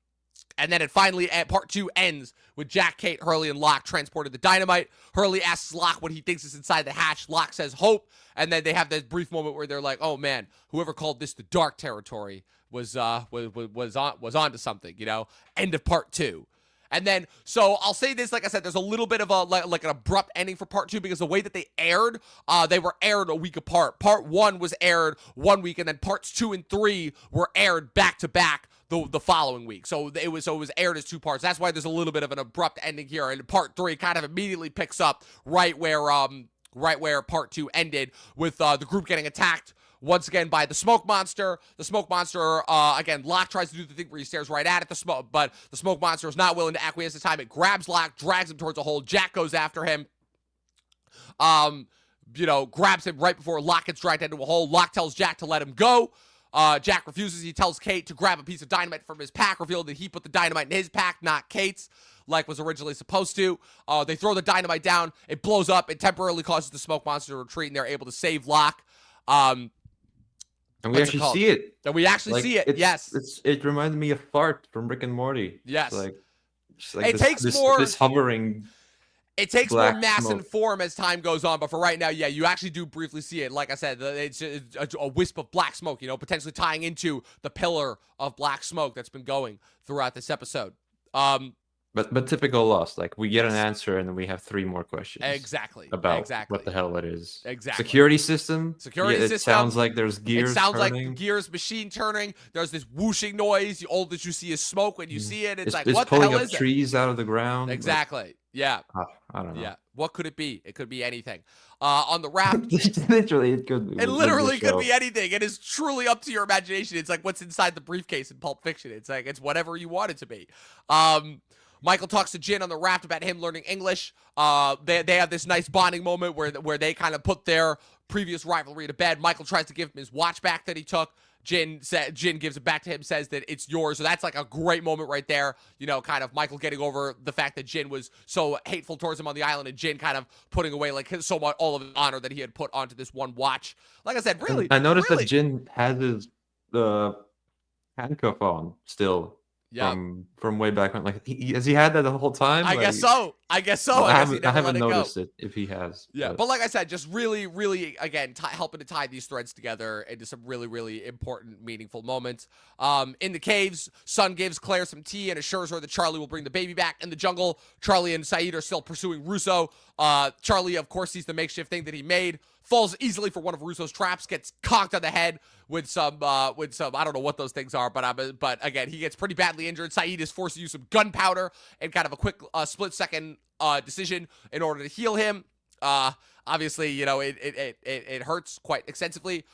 A: then it finally, part 2 ends with Jack, Kate, Hurley, and Locke transported the dynamite. Hurley asks Locke what he thinks is inside the hatch. Locke says hope. And then they have this brief moment where they're like, oh man, whoever called this the dark territory was onto something, End of part 2. And then, so I'll say this, like I said, there's a little bit of like an abrupt ending for part 2 because the way that they were aired a week apart. Part 1 was aired 1 week, and then parts 2 and 3 were aired back to back the following week. So it was aired as 2 parts. That's why there's a little bit of an abrupt ending here. And part 3 kind of immediately picks up right where part 2 ended, with the group getting attacked once again by the smoke monster. The smoke monster, again, Locke tries to do the thing where he stares right at it, but the smoke monster is not willing to acquiesce this time. It grabs Locke, drags him towards a hole. Jack goes after him. Grabs him right before Locke gets dragged into a hole. Locke tells Jack to let him go. Jack refuses. He tells Kate to grab a piece of dynamite from his pack, revealing that he put the dynamite in his pack, not Kate's, like was originally supposed to. They throw the dynamite down. It blows up. It temporarily causes the smoke monster to retreat, and they're able to save Locke.
B: And we actually see it.
A: And we actually see it. Yes.
B: It reminded me of Fart from Rick and Morty.
A: Yes.
B: It's like this hovering.
A: It takes more mass and form as time goes on, but for right now, yeah, you actually do briefly see it. Like I said, it's a wisp of black smoke, potentially tying into the pillar of black smoke that's been going throughout this episode.
B: But typical Lost, like we get an answer and then we have 3 more questions.
A: Exactly.
B: About what the hell it is.
A: Exactly.
B: Security system.
A: It
B: sounds like there's gears.
A: It sounds
B: turning.
A: like gears, machine turning. There's this whooshing noise. All that you see is smoke when you see it. It's like, what the hell is it?
B: It's pulling up trees out of the ground.
A: Exactly. Yeah.
B: I don't know.
A: Yeah. What could it be? It could be anything. On the raft.
B: Literally, it could be.
A: It literally could be anything. It is truly up to your imagination. It's like what's inside the briefcase in Pulp Fiction. It's like, it's whatever you want it to be. Michael talks to Jin on the raft about him learning English. They have this nice bonding moment where they kind of put their previous rivalry to bed. Michael tries to give him his watch back that he took. Jin gives it back to him, says that it's yours. So that's like a great moment right there. You know, kind of Michael getting over the fact that Jin was so hateful towards him on the island, and Jin kind of putting away like so much all of his honor that he had put onto this one watch. Like I said, really,
B: I noticed
A: really,
B: that Jin has his handcuff on still.
A: Yeah.
B: From way back when. Like, has he had that the whole time?
A: I
B: Like,
A: guess so. I guess so.
B: well,
A: I guess he
B: I
A: never
B: haven't
A: let it go.
B: noticed it if he has.
A: Yeah, but like I said, just really, really, again, helping to tie these threads together into some really, really important, meaningful moments. In the caves, Sun gives Claire some tea and assures her that Charlie will bring the baby back. In the jungle, Charlie and Saeed are still pursuing Rousseau. Charlie, of course, sees the makeshift thing that he made, falls easily for one of Rousseau's traps, gets conked on the head with some, I don't know what those things are, but again, he gets pretty badly injured. Saeed is forced to use some gunpowder and kind of a quick split-second decision in order to heal him. Obviously, you know, it hurts quite extensively.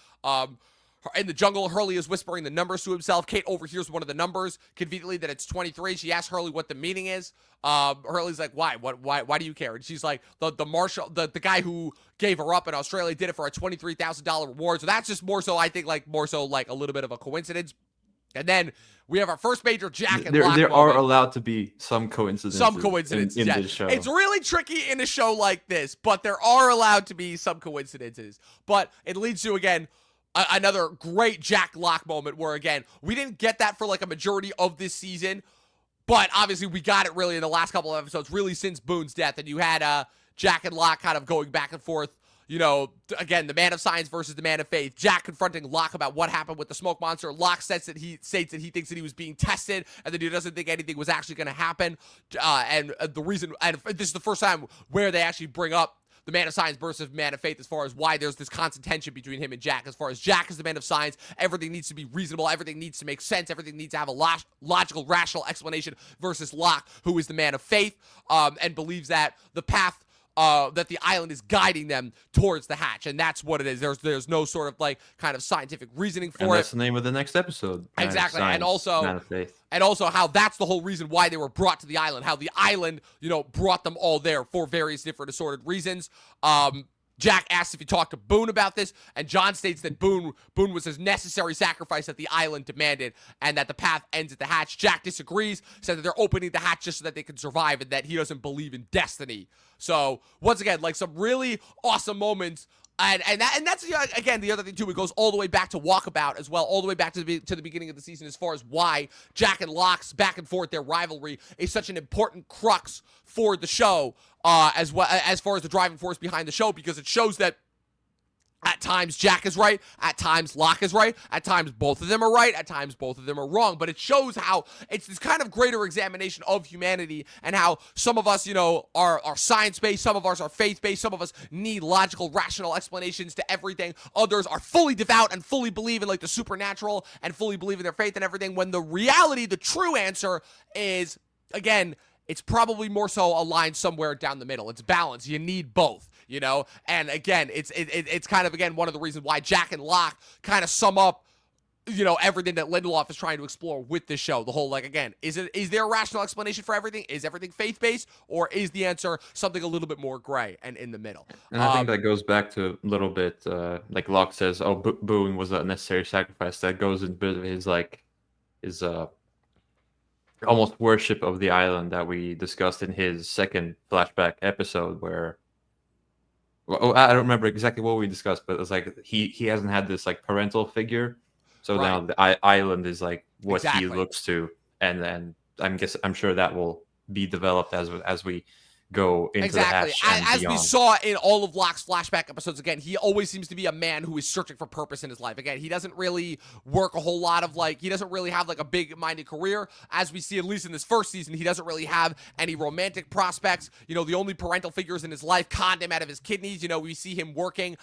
A: In the jungle, Hurley is whispering the numbers to himself. Kate overhears one of the numbers, conveniently that it's 23. She asks Hurley what the meaning is. Hurley's like, why? Why do you care? And she's like, the marshal, the guy who gave her up in Australia did it for a $23,000 reward. So that's just more so, I think, like, more so like a little bit of a coincidence. And then we have our first major Jack and Locke
B: there
A: moment.
B: are allowed to be some coincidences. In
A: yes.
B: this show.
A: It's really tricky in a show like this, but there are allowed to be some coincidences. But it leads to, again, another great Jack Locke moment where, again, we didn't get that for like a majority of this season, but obviously we got it really in the last couple of episodes, really since Boone's death. And you had Jack and Locke kind of going back and forth. You know, again, the man of science versus the man of faith. Jack confronting Locke about what happened with the smoke monster. Locke states that he thinks that he was being tested and that he doesn't think anything was actually going to happen. And the reason, and this is the first time where they actually bring up the man of science versus man of faith as far as why there's this constant tension between him and Jack. As far as Jack is the man of science, everything needs to be reasonable, everything needs to make sense, everything needs to have a logical, rational explanation, versus Locke, who is the man of faith, and believes that the path that the island is guiding them towards the hatch, and that's what it is. There's no sort of like kind of scientific reasoning for it.
B: That's the name of the next episode.
A: Exactly,
B: Science,
A: and also how that's the whole reason why they were brought to the island. How the island, you know, brought them all there for various different assorted reasons. Jack asks if he talked to Boone about this, and John states that Boone was his necessary sacrifice that the island demanded, and that the path ends at the hatch. Jack disagrees, said that they're opening the hatch just so that they can survive, and that he doesn't believe in destiny. So once again, like some really awesome moments. And that's again the other thing too. It goes all the way back to Walkabout as well, all the way back to the beginning of the season, as far as why Jack and Locke's back and forth, their rivalry, is such an important crux for the show, as well as far as the driving force behind the show, because it shows that at times Jack is right, at times Locke is right, at times both of them are right, at times both of them are wrong. But it shows how it's this kind of greater examination of humanity, and how some of us, you know, are science-based, some of us are faith-based, some of us need logical, rational explanations to everything. Others are fully devout and fully believe in like the supernatural and fully believe in their faith and everything, when the reality, the true answer is, again, it's probably more so aligned somewhere down the middle. It's balance. You need both, you know? And again, it's kind of, again, one of the reasons why Jack and Locke kind of sum up, you know, everything that Lindelof is trying to explore with this show. The whole, like, again, is there a rational explanation for everything? Is everything faith-based? Or is the answer something a little bit more gray and in the middle?
B: And I think that goes back to a little bit, like Locke says, oh, Boone was a necessary sacrifice. That goes in a bit of his almost worship of the island that we discussed in his second flashback episode, where, well, I don't remember exactly what we discussed, but it was like he hasn't had this like parental figure, so now the island is like what he looks to, and then I'm sure that will be developed as we go into the hatch and
A: as
B: beyond.
A: we saw in all of Locke's flashback episodes. Again, he always seems to be a man who is searching for purpose in his life. Again, he doesn't really work a whole lot of he doesn't really have like a big-minded career, as we see at least in this first season. He doesn't really have any romantic prospects. You know, the only parental figures in his life conned him out of his kidneys. You know, we see him working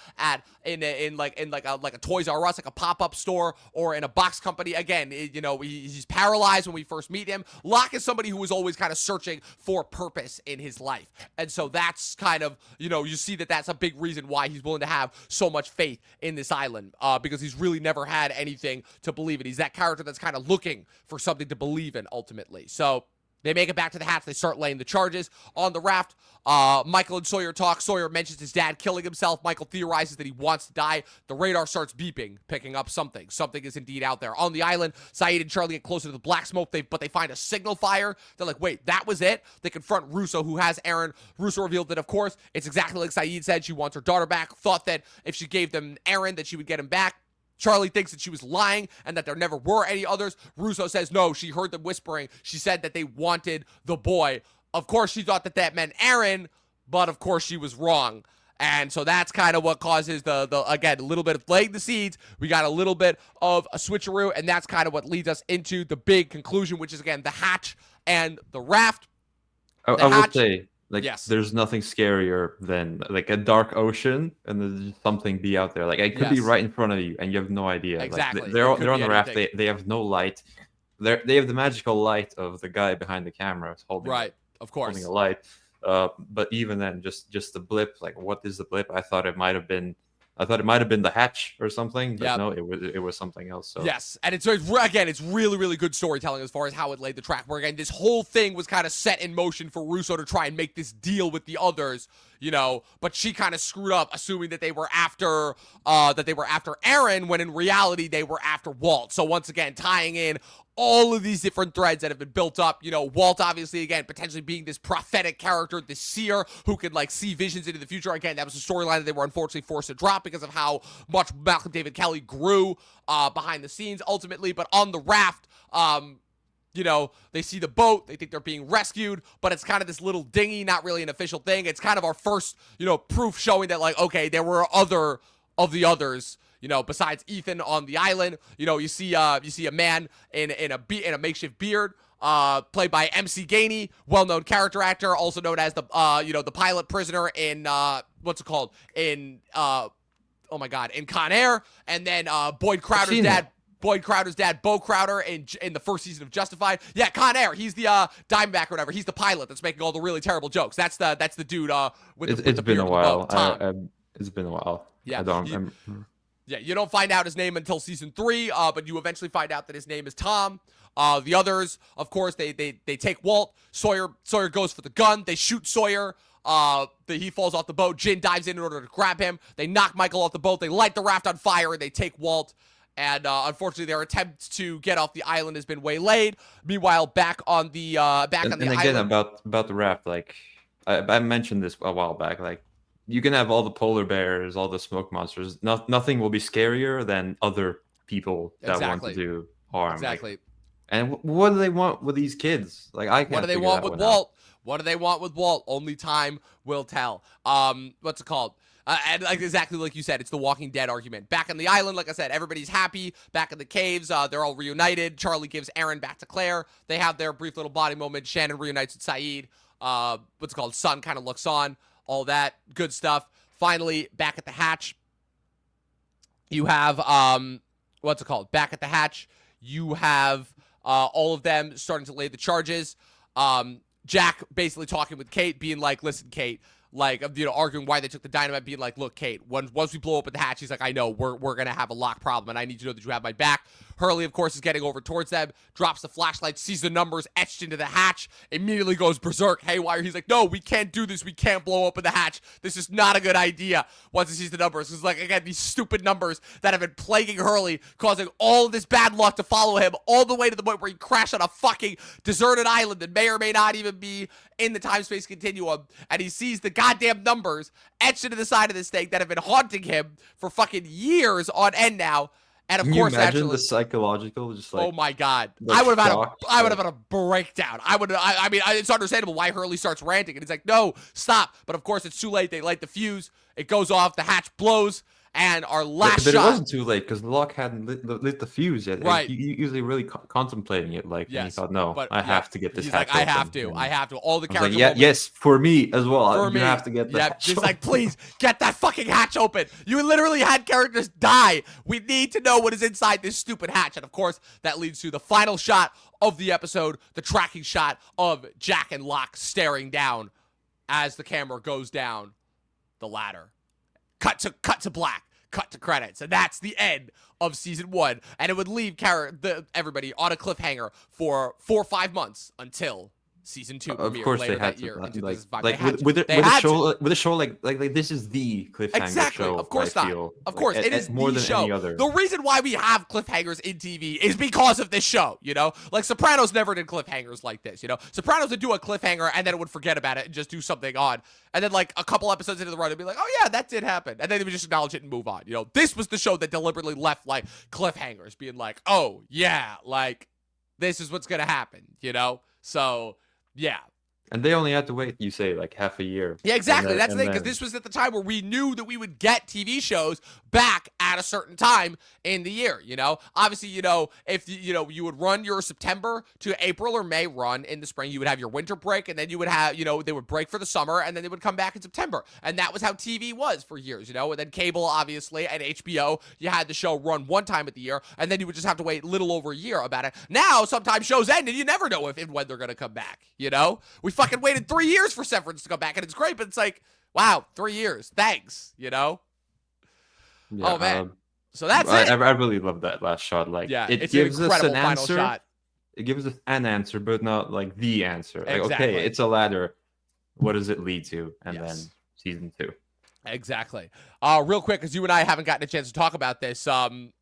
A: in a Toys R Us, like a pop-up store, or in a box company. Again, you know, he's paralyzed when we first meet him. Locke is somebody who is always kind of searching for purpose in his life. And so that's kind of, you know, you see that that's a big reason why he's willing to have so much faith in this island, because he's really never had anything to believe in. He's that character that's kind of looking for something to believe in ultimately. So They make it back to the hatch. They start laying the charges on the raft. Michael and Sawyer talk. Sawyer mentions his dad killing himself. Michael theorizes that he wants to die. The radar starts beeping, picking up something. Something is indeed out there. On the island, Saeed and Charlie get closer to the black smoke, but they find a signal fire. They're like, wait, that was it? They confront Rousseau, who has Aaron. Rousseau revealed that, of course, it's exactly like Saeed said. She wants her daughter back. Thought that if she gave them Aaron, that she would get him back. Charlie thinks that she was lying and that there never were any others. Rousseau says, no, she heard them whispering. She said that they wanted the boy. Of course, she thought that that meant Aaron, but of course she was wrong. And so that's kind of what causes again, a little bit of laying the seeds. We got a little bit of a switcheroo, and that's kind of what leads us into the big conclusion, which is, again, the hatch and the raft.
B: I would say,
A: yes.
B: There's nothing scarier than like a dark ocean and there's something be out there. Like it could be right in front of you and you have no idea.
A: Exactly.
B: Like, they're on the raft. They have no light. They have the magical light of the guy behind the camera holding
A: of course,
B: holding a light. But even then, just the blip. Like, what is the blip? I thought it might have been the hatch or something, but no, it was something else. So
A: yes, and it's really, really good storytelling as far as how it laid the track. Where again, this whole thing was kind of set in motion for Rousseau to try and make this deal with the others, but she kind of screwed up, assuming that they were after Aaron, when in reality they were after Walt. So once again, tying in all of these different threads that have been built up. Walt obviously, again, potentially being this prophetic character, this seer who could see visions into the future. Again, that was a storyline that they were unfortunately forced to drop because of how much Malcolm David Kelly grew behind the scenes ultimately. But on the raft, they see the boat, they think they're being rescued, but it's kind of this little dinghy, not really an official thing. It's kind of our first, proof showing that, okay, there were other of the others, besides Ethan on the island. You see a man in a makeshift beard, played by MC Gainey, well-known character actor, also known as the pilot prisoner in what's it called? In in Con Air, and then Boyd Crowder's dad, Bo Crowder, in the first season of Justified. Yeah, Con Air. He's the Diamondback or whatever. He's the pilot that's making all the really terrible jokes. That's the dude with the
B: it's been a while.
A: Tom.
B: It's been a while.
A: Yeah,
B: I don't remember.
A: Yeah, you don't find out his name until season 3, but you eventually find out that his name is Tom. The others, of course, they take Walt. Sawyer goes for the gun. They shoot Sawyer. He falls off the boat. Jin dives in order to grab him. They knock Michael off the boat. They light the raft on fire, and they take Walt. And unfortunately, their attempt to get off the island has been waylaid. Meanwhile, back on the island.
B: And again, about the raft, I mentioned this a while back. You can have all the polar bears, all the smoke monsters. Nothing will be scarier than other people that want to do harm.
A: Exactly.
B: And what do they want with these kids? I can't.
A: What do they want with Walt? What do they want with Walt? Only time will tell. What's it called? And exactly like you said, it's the Walking Dead argument. Back on the island, like I said, everybody's happy. Back in the caves, they're all reunited. Charlie gives Aaron back to Claire. They have their brief little body moment. Shannon reunites with Saeed. What's it called? Sun kind of looks on. All that good stuff. Finally, back at the hatch, you have, what's it called? Back at the hatch, you have all of them starting to lay the charges. Jack basically talking with Kate, being like, listen, Kate, arguing why they took the dynamite, being like, look, Kate, once we blow open the hatch, he's like, I know, we're going to have a lock problem, and I need to know that you have my back. Hurley, of course, is getting over towards them, drops the flashlight, sees the numbers etched into the hatch, immediately goes berserk, haywire. He's like, no, we can't do this. We can't blow open the hatch. This is not a good idea. Once he sees the numbers, it's again, these stupid numbers that have been plaguing Hurley, causing all of this bad luck to follow him all the way to the point where he crashed on a fucking deserted island that may or may not even be in the time-space continuum, and he sees the goddamn numbers etched into the side of this thing that have been haunting him for fucking years on end now. And of course,
B: imagine the psychological,
A: oh my god, I would have had a breakdown. I mean, it's understandable why Hurley starts ranting, and he's like, no, stop. But of course, it's too late. They light the fuse. It goes off. The hatch blows. And our last shot.
B: But it wasn't too late because Locke hadn't lit the fuse yet.
A: Right.
B: You usually really contemplating it, and he thought, no, I have to get this hatch
A: open. I have to. All the characters.
B: Yes, for me as well. You have to get the hatch
A: he's
B: open.
A: like, please, get that fucking hatch open. You literally had characters die. We need to know what is inside this stupid hatch. And of course, that leads to the final shot of the episode, the tracking shot of Jack and Locke staring down as the camera goes down the ladder. Cut to black, cut to credits, and that's the end of season 1. And it would leave everybody on a cliffhanger for 4 or 5 months until season 2
B: Of
A: premiere
B: course,
A: later
B: they had
A: that
B: to
A: year in
B: like
A: 2005.
B: like
A: They had to.
B: with
A: They
B: with a
A: had
B: show
A: to.
B: with a show like this is the cliffhanger
A: Exactly.
B: show.
A: Of course
B: I
A: not.
B: feel
A: Of
B: like,
A: course, it is
B: more
A: the
B: than
A: show.
B: any other.
A: The reason why we have cliffhangers in TV is because of this show, you know? Like, Sopranos never did cliffhangers like this, you know? Sopranos would do a cliffhanger, and then it would forget about it and just do something odd. And then, like, a couple episodes into the run, it'd be like, oh, yeah, that did happen. And then they would just acknowledge it and move on, you know? This was the show that deliberately left, like, cliffhangers, being like, oh, yeah, like, this is what's gonna happen, you know? So, yeah.
B: And they only had to wait, you say, like half a year.
A: Yeah, exactly. That's the thing, because
B: then
A: this was at the time where we knew that we would get TV shows back at a certain time in the year, you know? Obviously, you know, if, you know, you would run your September to April or May run in the spring, you would have your winter break, and then you would have, you know, they would break for the summer, and then they would come back in September. And that was how TV was for years, you know? And then cable, obviously, and HBO, you had the show run one time of the year, and then you would just have to wait a little over a year about it. Now, sometimes shows end, and you never know if and when they're going to come back, you know? We fucking waited 3 years for Severance to come back, and it's great, but it's like, wow, 3 years. Thanks, you know?
B: yeah,
A: Oh, man. So that's it.
B: I really love that last shot. Like,
A: Yeah,
B: it
A: it's an
B: gives us
A: incredible
B: an
A: final
B: answer.
A: shot.
B: It gives us an answer, but not like the answer. Like,
A: Exactly.
B: okay, it's a ladder. What does it lead to? And
A: Yes.
B: then season 2.
A: Exactly. Real quick, because you and I haven't gotten a chance to talk about this.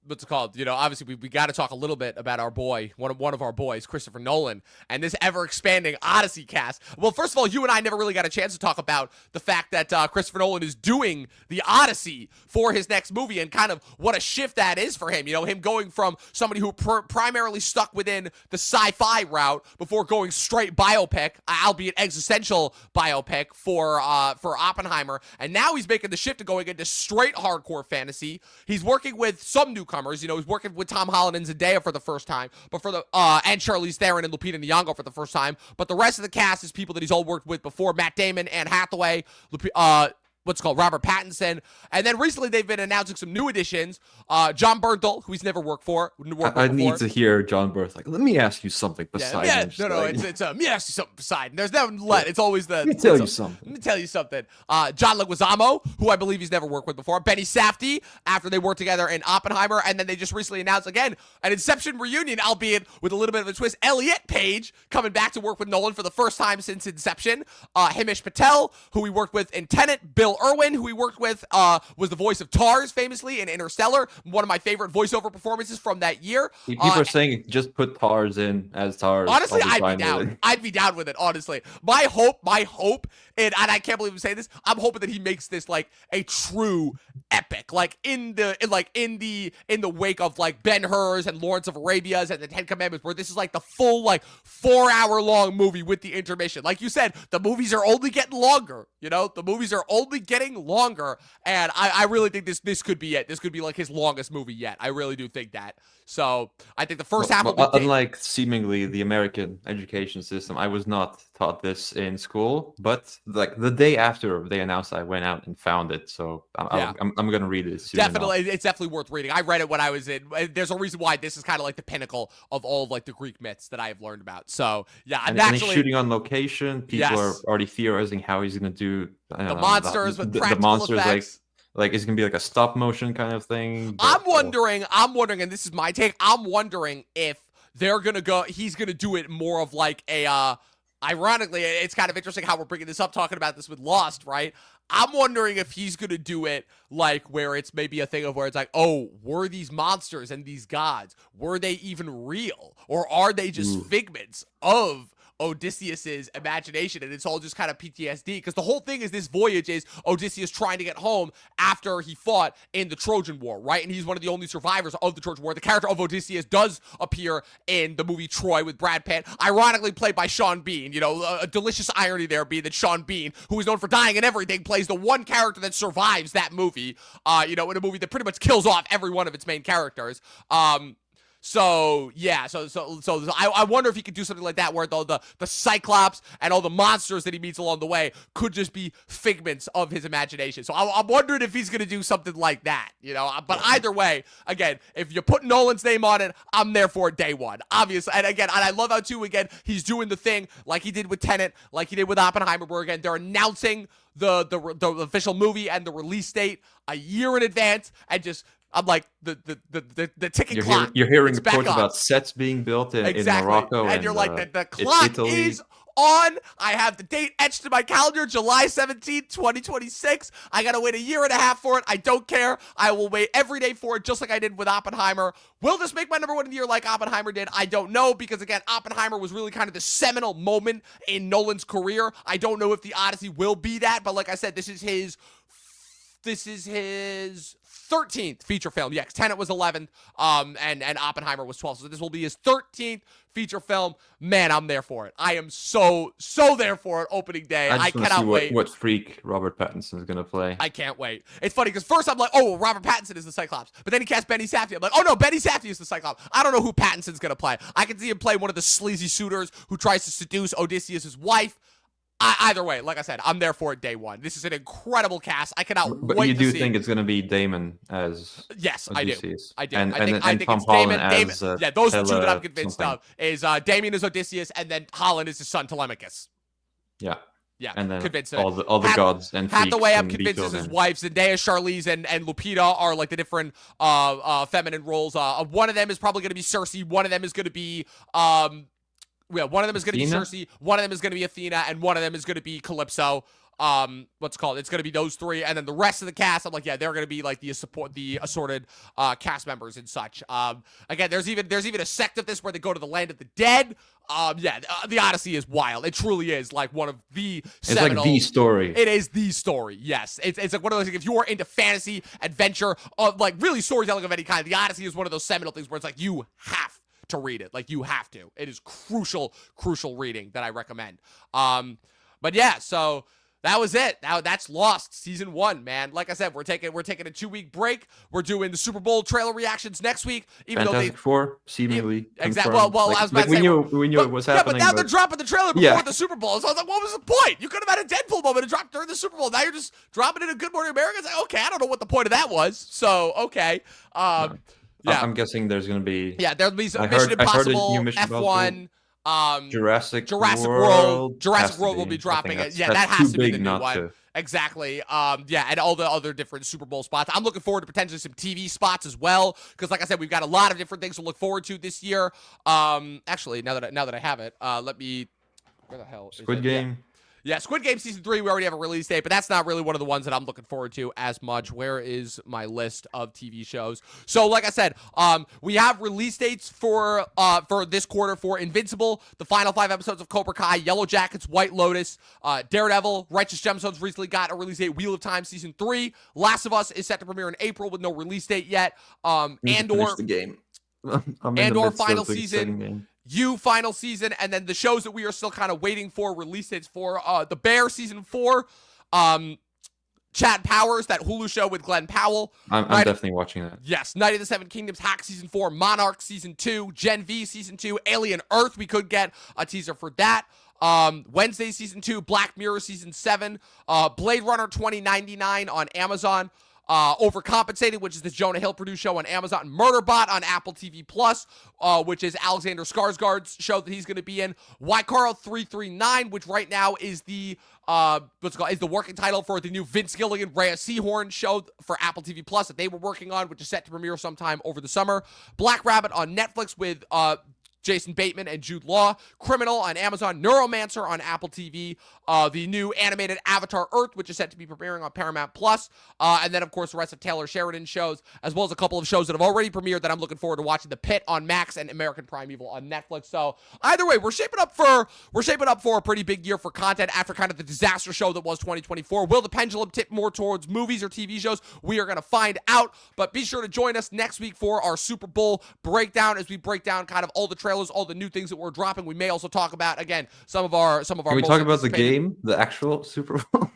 A: What's it called? You know, obviously we got to talk a little bit about our boy, one of our boys, Christopher Nolan, and this ever expanding Odyssey cast. Well, first of all, you and I never really got a chance to talk about the fact that Christopher Nolan is doing the Odyssey for his next movie, and kind of what a shift that is for him. You know, him going from somebody who primarily stuck within the sci-fi route before going straight biopic, albeit existential biopic for Oppenheimer, and now he's making the shift to going into straight hardcore fantasy. He's working with some newcomers. You know, he's working with Tom Holland and Zendaya for the first time, but for the and Charlize Theron and Lupita Nyong'o for the first time. But the rest of the cast is people that he's all worked with before: Matt Damon, Anne Hathaway, Robert Pattinson. And then recently they've been announcing some new additions. John Bernthal, who he's never worked for.
B: I need to hear John Burth like, let me ask you something, Poseidon.
A: Yeah,
B: Just
A: no,
B: like,
A: it's let me ask you something, Poseidon. There's never let. It's always the.
B: let me tell you something.
A: Let me tell you something. John Leguizamo, who I believe he's never worked with before. Benny Safdie, after they worked together in Oppenheimer, and then they just recently announced again an Inception reunion, albeit with a little bit of a twist. Elliot Page coming back to work with Nolan for the first time since Inception. Himesh Patel, who he worked with in Tenet. Bill Irwin, who he worked with, was the voice of Tars famously in Interstellar. One of my favorite voiceover performances from that year.
B: People are saying just put Tars in as Tars.
A: Honestly,
B: I'll
A: I'd
B: fine
A: be
B: with
A: down.
B: it.
A: I'd be down with it, honestly. My hope, and I can't believe I'm saying this, I'm hoping that he makes this like a true epic. Like in the wake of like Ben-Hur's and Lawrence of Arabia's and the Ten Commandments, where this is like the full like 4-hour long movie with the intermission. Like you said, the movies are only getting longer, you know? The movies are only getting longer. And I really think this could be it. This could be like his longest movie yet. I really do think that. So I think the first half will be
B: unlike seemingly the American education system, I was not taught this in school, but like the day after they announced, I went out and found it. So I'm gonna read it soon
A: definitely
B: enough.
A: It's definitely worth reading. I read it when I was in. There's a reason why this is kind of like the pinnacle of all of like the Greek myths that I have learned about. So yeah,
B: and he's shooting on location. People are already theorizing how he's gonna do
A: the monsters with practical
B: the monsters
A: effects.
B: Like it's gonna be like a stop motion kind of thing.
A: I'm wondering, and this is my take, I'm wondering if he's gonna do it more of like a, ironically, it's kind of interesting how we're bringing this up, talking about this with Lost, right? I'm wondering if he's gonna do it like where it's maybe a thing of where it's like, oh, were these monsters and these gods, were they even real? Or are they just figments of Odysseus's imagination, and it's all just kind of PTSD, because the whole thing is this voyage is Odysseus trying to get home after he fought in the Trojan War, right? And he's one of the only survivors of the Trojan War. The character of Odysseus does appear in the movie Troy with Brad Pitt, ironically played by Sean Bean. You know, a delicious irony there being that Sean Bean, who is known for dying and everything, plays the one character that survives that movie, you know, in a movie that pretty much kills off every one of its main characters. So yeah, so I wonder if he could do something like that, where the Cyclops and all the monsters that he meets along the way could just be figments of his imagination. So I'm wondering if he's gonna do something like that, you know. But either way, again, if you put Nolan's name on it, I'm there for it day one, obviously. And again, and I love how too, again, he's doing the thing like he did with Tenet, like he did with Oppenheimer, where again they're announcing the official movie and the release date a year in advance, and just. I'm like the ticking clock.
B: You're hearing reports about sets being built in Morocco,
A: and you're like the clock is on. I have the date etched in my calendar, July 17th, 2026. I gotta wait a year and a half for it. I don't care. I will wait every day for it, just like I did with Oppenheimer. Will this make my number one in the year like Oppenheimer did? I don't know, because again, Oppenheimer was really kind of the seminal moment in Nolan's career. I don't know if The Odyssey will be that, but like I said, this is his 13th feature film. Yeah, Tenet was 11th, and Oppenheimer was 12th. So this will be his 13th feature film. Man, I'm there for it. I am so there for it. Opening day. I cannot wait.
B: What freak Robert Pattinson is gonna play.
A: I can't wait. It's funny because first I'm like, oh, Robert Pattinson is the Cyclops, but then he cast Benny Safdie. I'm like, oh no, Benny Safdie is the Cyclops. I don't know who Pattinson's gonna play. I can see him play one of the sleazy suitors who tries to seduce Odysseus' wife. Either way, like I said, I'm there for it day one. This is an incredible cast. I cannot wait to see.
B: But you do think it's going to be Damon as
A: Yes,
B: Odysseus.
A: I do.
B: And
A: I think
B: Tom
A: it's
B: Holland
A: Damon.
B: as
A: Yeah, those are two that I'm
B: Tele-
A: convinced
B: something.
A: of. Is Damien is Odysseus, and then Holland is his son Telemachus.
B: Yeah.
A: Yeah,
B: And then
A: convinced
B: all the gods and freaks
A: Hathaway, I'm
B: can be
A: convinced, is
B: filled
A: his
B: in.
A: wife. Zendaya, Charlize, and Lupita are like the different feminine roles. One of them is probably going to be Cersei. One of them is going to be one of them is going to be
B: Athena?
A: Cersei. One of them is going to be Athena, and one of them is going to be Calypso. What's it called? It's going to be those three, and then the rest of the cast, I'm like, yeah, they're going to be like the assorted cast members and such. Again, there's even a sect of this where they go to the land of the dead. The Odyssey is wild. It truly is like one of the seminal.
B: It's like the story.
A: It is the story. Yes, it's like one of those. Like, if you are into fantasy, adventure, like really storytelling of any kind, the Odyssey is one of those seminal things where it's like you have to read it. Like you have to. It is crucial reading that I recommend. But yeah, so that was it. That's Lost season 1, man. Like I said, we're taking a 2-week break. We're doing the Super Bowl trailer reactions next week. Even
B: Fantastic Four, seemingly.
A: Exactly.
B: confirmed.
A: Well, I was about to say,
B: we knew it was happening.
A: Yeah, but now they're dropping the trailer before the Super Bowl. So I was like, what was the point? You could have had a Deadpool moment and dropped during the Super Bowl. Now you're just dropping it in Good Morning America. It's like, okay, I don't know what the point of that was. So okay.
B: No.
A: Yeah,
B: I'm guessing there's going to be.
A: Yeah, there'll be some
B: I
A: Mission
B: heard a
A: Impossible,
B: new Mission
A: F1.
B: Jurassic
A: World will be
B: I
A: dropping
B: think
A: it. Yeah,
B: that's
A: that has
B: too
A: to be
B: big
A: the new
B: not
A: one.
B: to.
A: Exactly. And all the other different Super Bowl spots. I'm looking forward to potentially some TV spots as well, because like I said, we've got a lot of different things to look forward to this year. Actually, now that I have it, let me. Where the hell?
B: Squid Game.
A: Yeah, Squid Game Season 3, we already have a release date, but that's not really one of the ones that I'm looking forward to as much. Where is my list of TV shows? So, like I said, we have release dates for this quarter for Invincible, the final 5 episodes of Cobra Kai, Yellow Jackets, White Lotus, Daredevil, Righteous Gemstones recently got a release date, Wheel of Time Season 3, Last of Us is set to premiere in April with no release date yet,
B: Finish the game.
A: Andor final season. You final season, and then the shows that we are still kind of waiting for release dates for, The Bear season 4, Chad Powers, that Hulu show with Glenn Powell.
B: I'm definitely watching that.
A: Yes, Night of the Seven Kingdoms, Hack season 4, Monarch season 2, Gen V season 2, Alien Earth, we could get a teaser for that. Wednesday season 2, Black Mirror season 7, Blade Runner 2099 on Amazon. Overcompensated, which is the Jonah Hill produced show on Amazon, Murderbot on Apple TV Plus, which is Alexander Skarsgård's show that he's going to be in, Wycaro 339, which right now is the is the working title for the new Vince Gilligan, Rhea Seehorn show for Apple TV Plus that they were working on, which is set to premiere sometime over the summer, Black Rabbit on Netflix with Jason Bateman and Jude Law, Criminal on Amazon, Neuromancer on Apple TV, the new animated Avatar Earth, which is set to be premiering on Paramount Plus, and then, of course, the rest of Taylor Sheridan's shows, as well as a couple of shows that have already premiered that I'm looking forward to watching, The Pit on Max and American Primeval on Netflix. So, either way, we're shaping up for a pretty big year for content after kind of the disaster show that was 2024. Will the pendulum tip more towards movies or TV shows? We are going to find out, but be sure to join us next week for our Super Bowl breakdown as we break down kind of all the trailers, all the new things that we're dropping. We may also talk about, again, some of our
B: Can we talk about the game, the actual Super Bowl?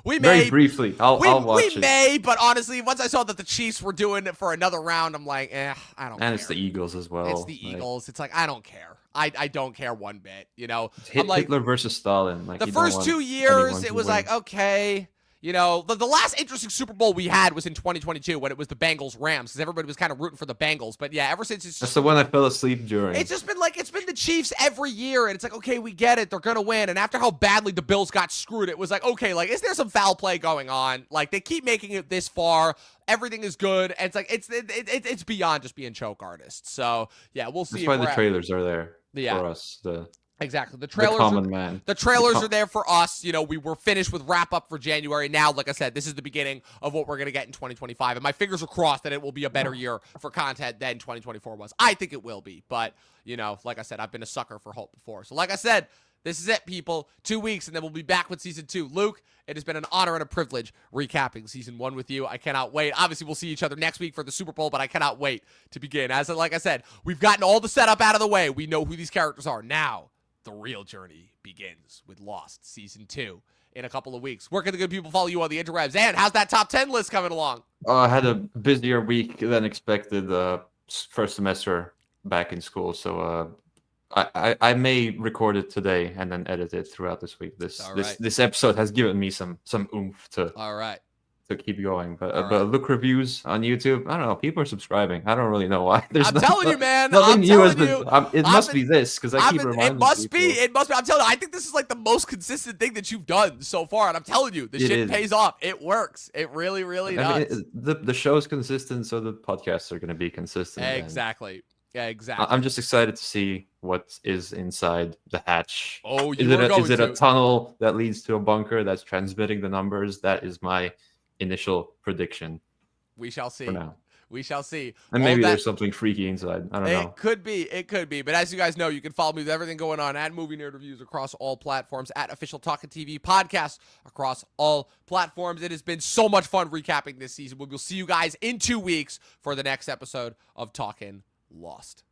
A: We may
B: very briefly. I'll watch it.
A: We may, but honestly, once I saw that the Chiefs were doing it for another round, I'm like, I don't care.
B: And it's the Eagles as well.
A: It's the Eagles. It's like, I don't care. I don't care one bit, you know.
B: I'm like, Hitler versus Stalin. Like,
A: the first 2 years, it was like, okay. You know, the last interesting Super Bowl we had was in 2022 when it was the Bengals-Rams, because everybody was kind of rooting for the Bengals. But yeah, ever since
B: that's the one I fell asleep during.
A: It's just been like, it's been the Chiefs every year, and it's like, okay, we get it, they're gonna win. And after how badly the Bills got screwed, it was like, okay, like, is there some foul play going on? Like, they keep making it this far, everything is good, and it's like, it's beyond just being choke artists. So yeah, we'll see.
B: That's why the trailers are there for us.
A: Exactly. The
B: The common
A: trailers
B: man.
A: the trailers are there for us. You know, we were finished with wrap up for January. Now, like I said, this is the beginning of what we're going to get in 2025. And my fingers are crossed that it will be a better year for content than 2024 was. I think it will be. But, you know, like I said, I've been a sucker for hope before. So, like I said, this is it, people. 2 weeks, and then we'll be back with season 2. Luke, it has been an honor and a privilege recapping season 1 with you. I cannot wait. Obviously, we'll see each other next week for the Super Bowl, but I cannot wait to begin. As like I said, we've gotten all the setup out of the way. We know who these characters are. Now, the real journey begins with Lost season 2 in a couple of weeks. Where can the good people follow you on the interwebs? And how's that top 10 list coming along?
B: I had a busier week than expected. First semester back in school, so I may record it today and then edit it throughout this week. This episode has given me some oomph to keep going. But look reviews on YouTube. I don't know. People are subscribing. I don't really know why.
A: I'm telling you, man.
B: Nothing new has been. It must be this because I keep reminding people.
A: It must be. I'm telling you. I think this is like the most consistent thing that you've done so far, and I'm telling you, the shit pays off. It works. It really, really does.
B: I mean, the show's consistent, so the podcasts are going to be consistent.
A: Exactly. Yeah, exactly.
B: I'm just excited to see what is inside the hatch.
A: Oh,
B: is it a tunnel that leads to a bunker that's transmitting the numbers? That is my initial prediction.
A: We shall see.
B: For now.
A: We shall see.
B: And maybe there's something freaky inside. I don't know.
A: It could be. It could be. But as you guys know, you can follow me with everything going on at Movie Nerd Reviews across all platforms, at Official Talkin TV podcast across all platforms. It has been so much fun recapping this season. We will see you guys in 2 weeks for the next episode of Talkin' Lost.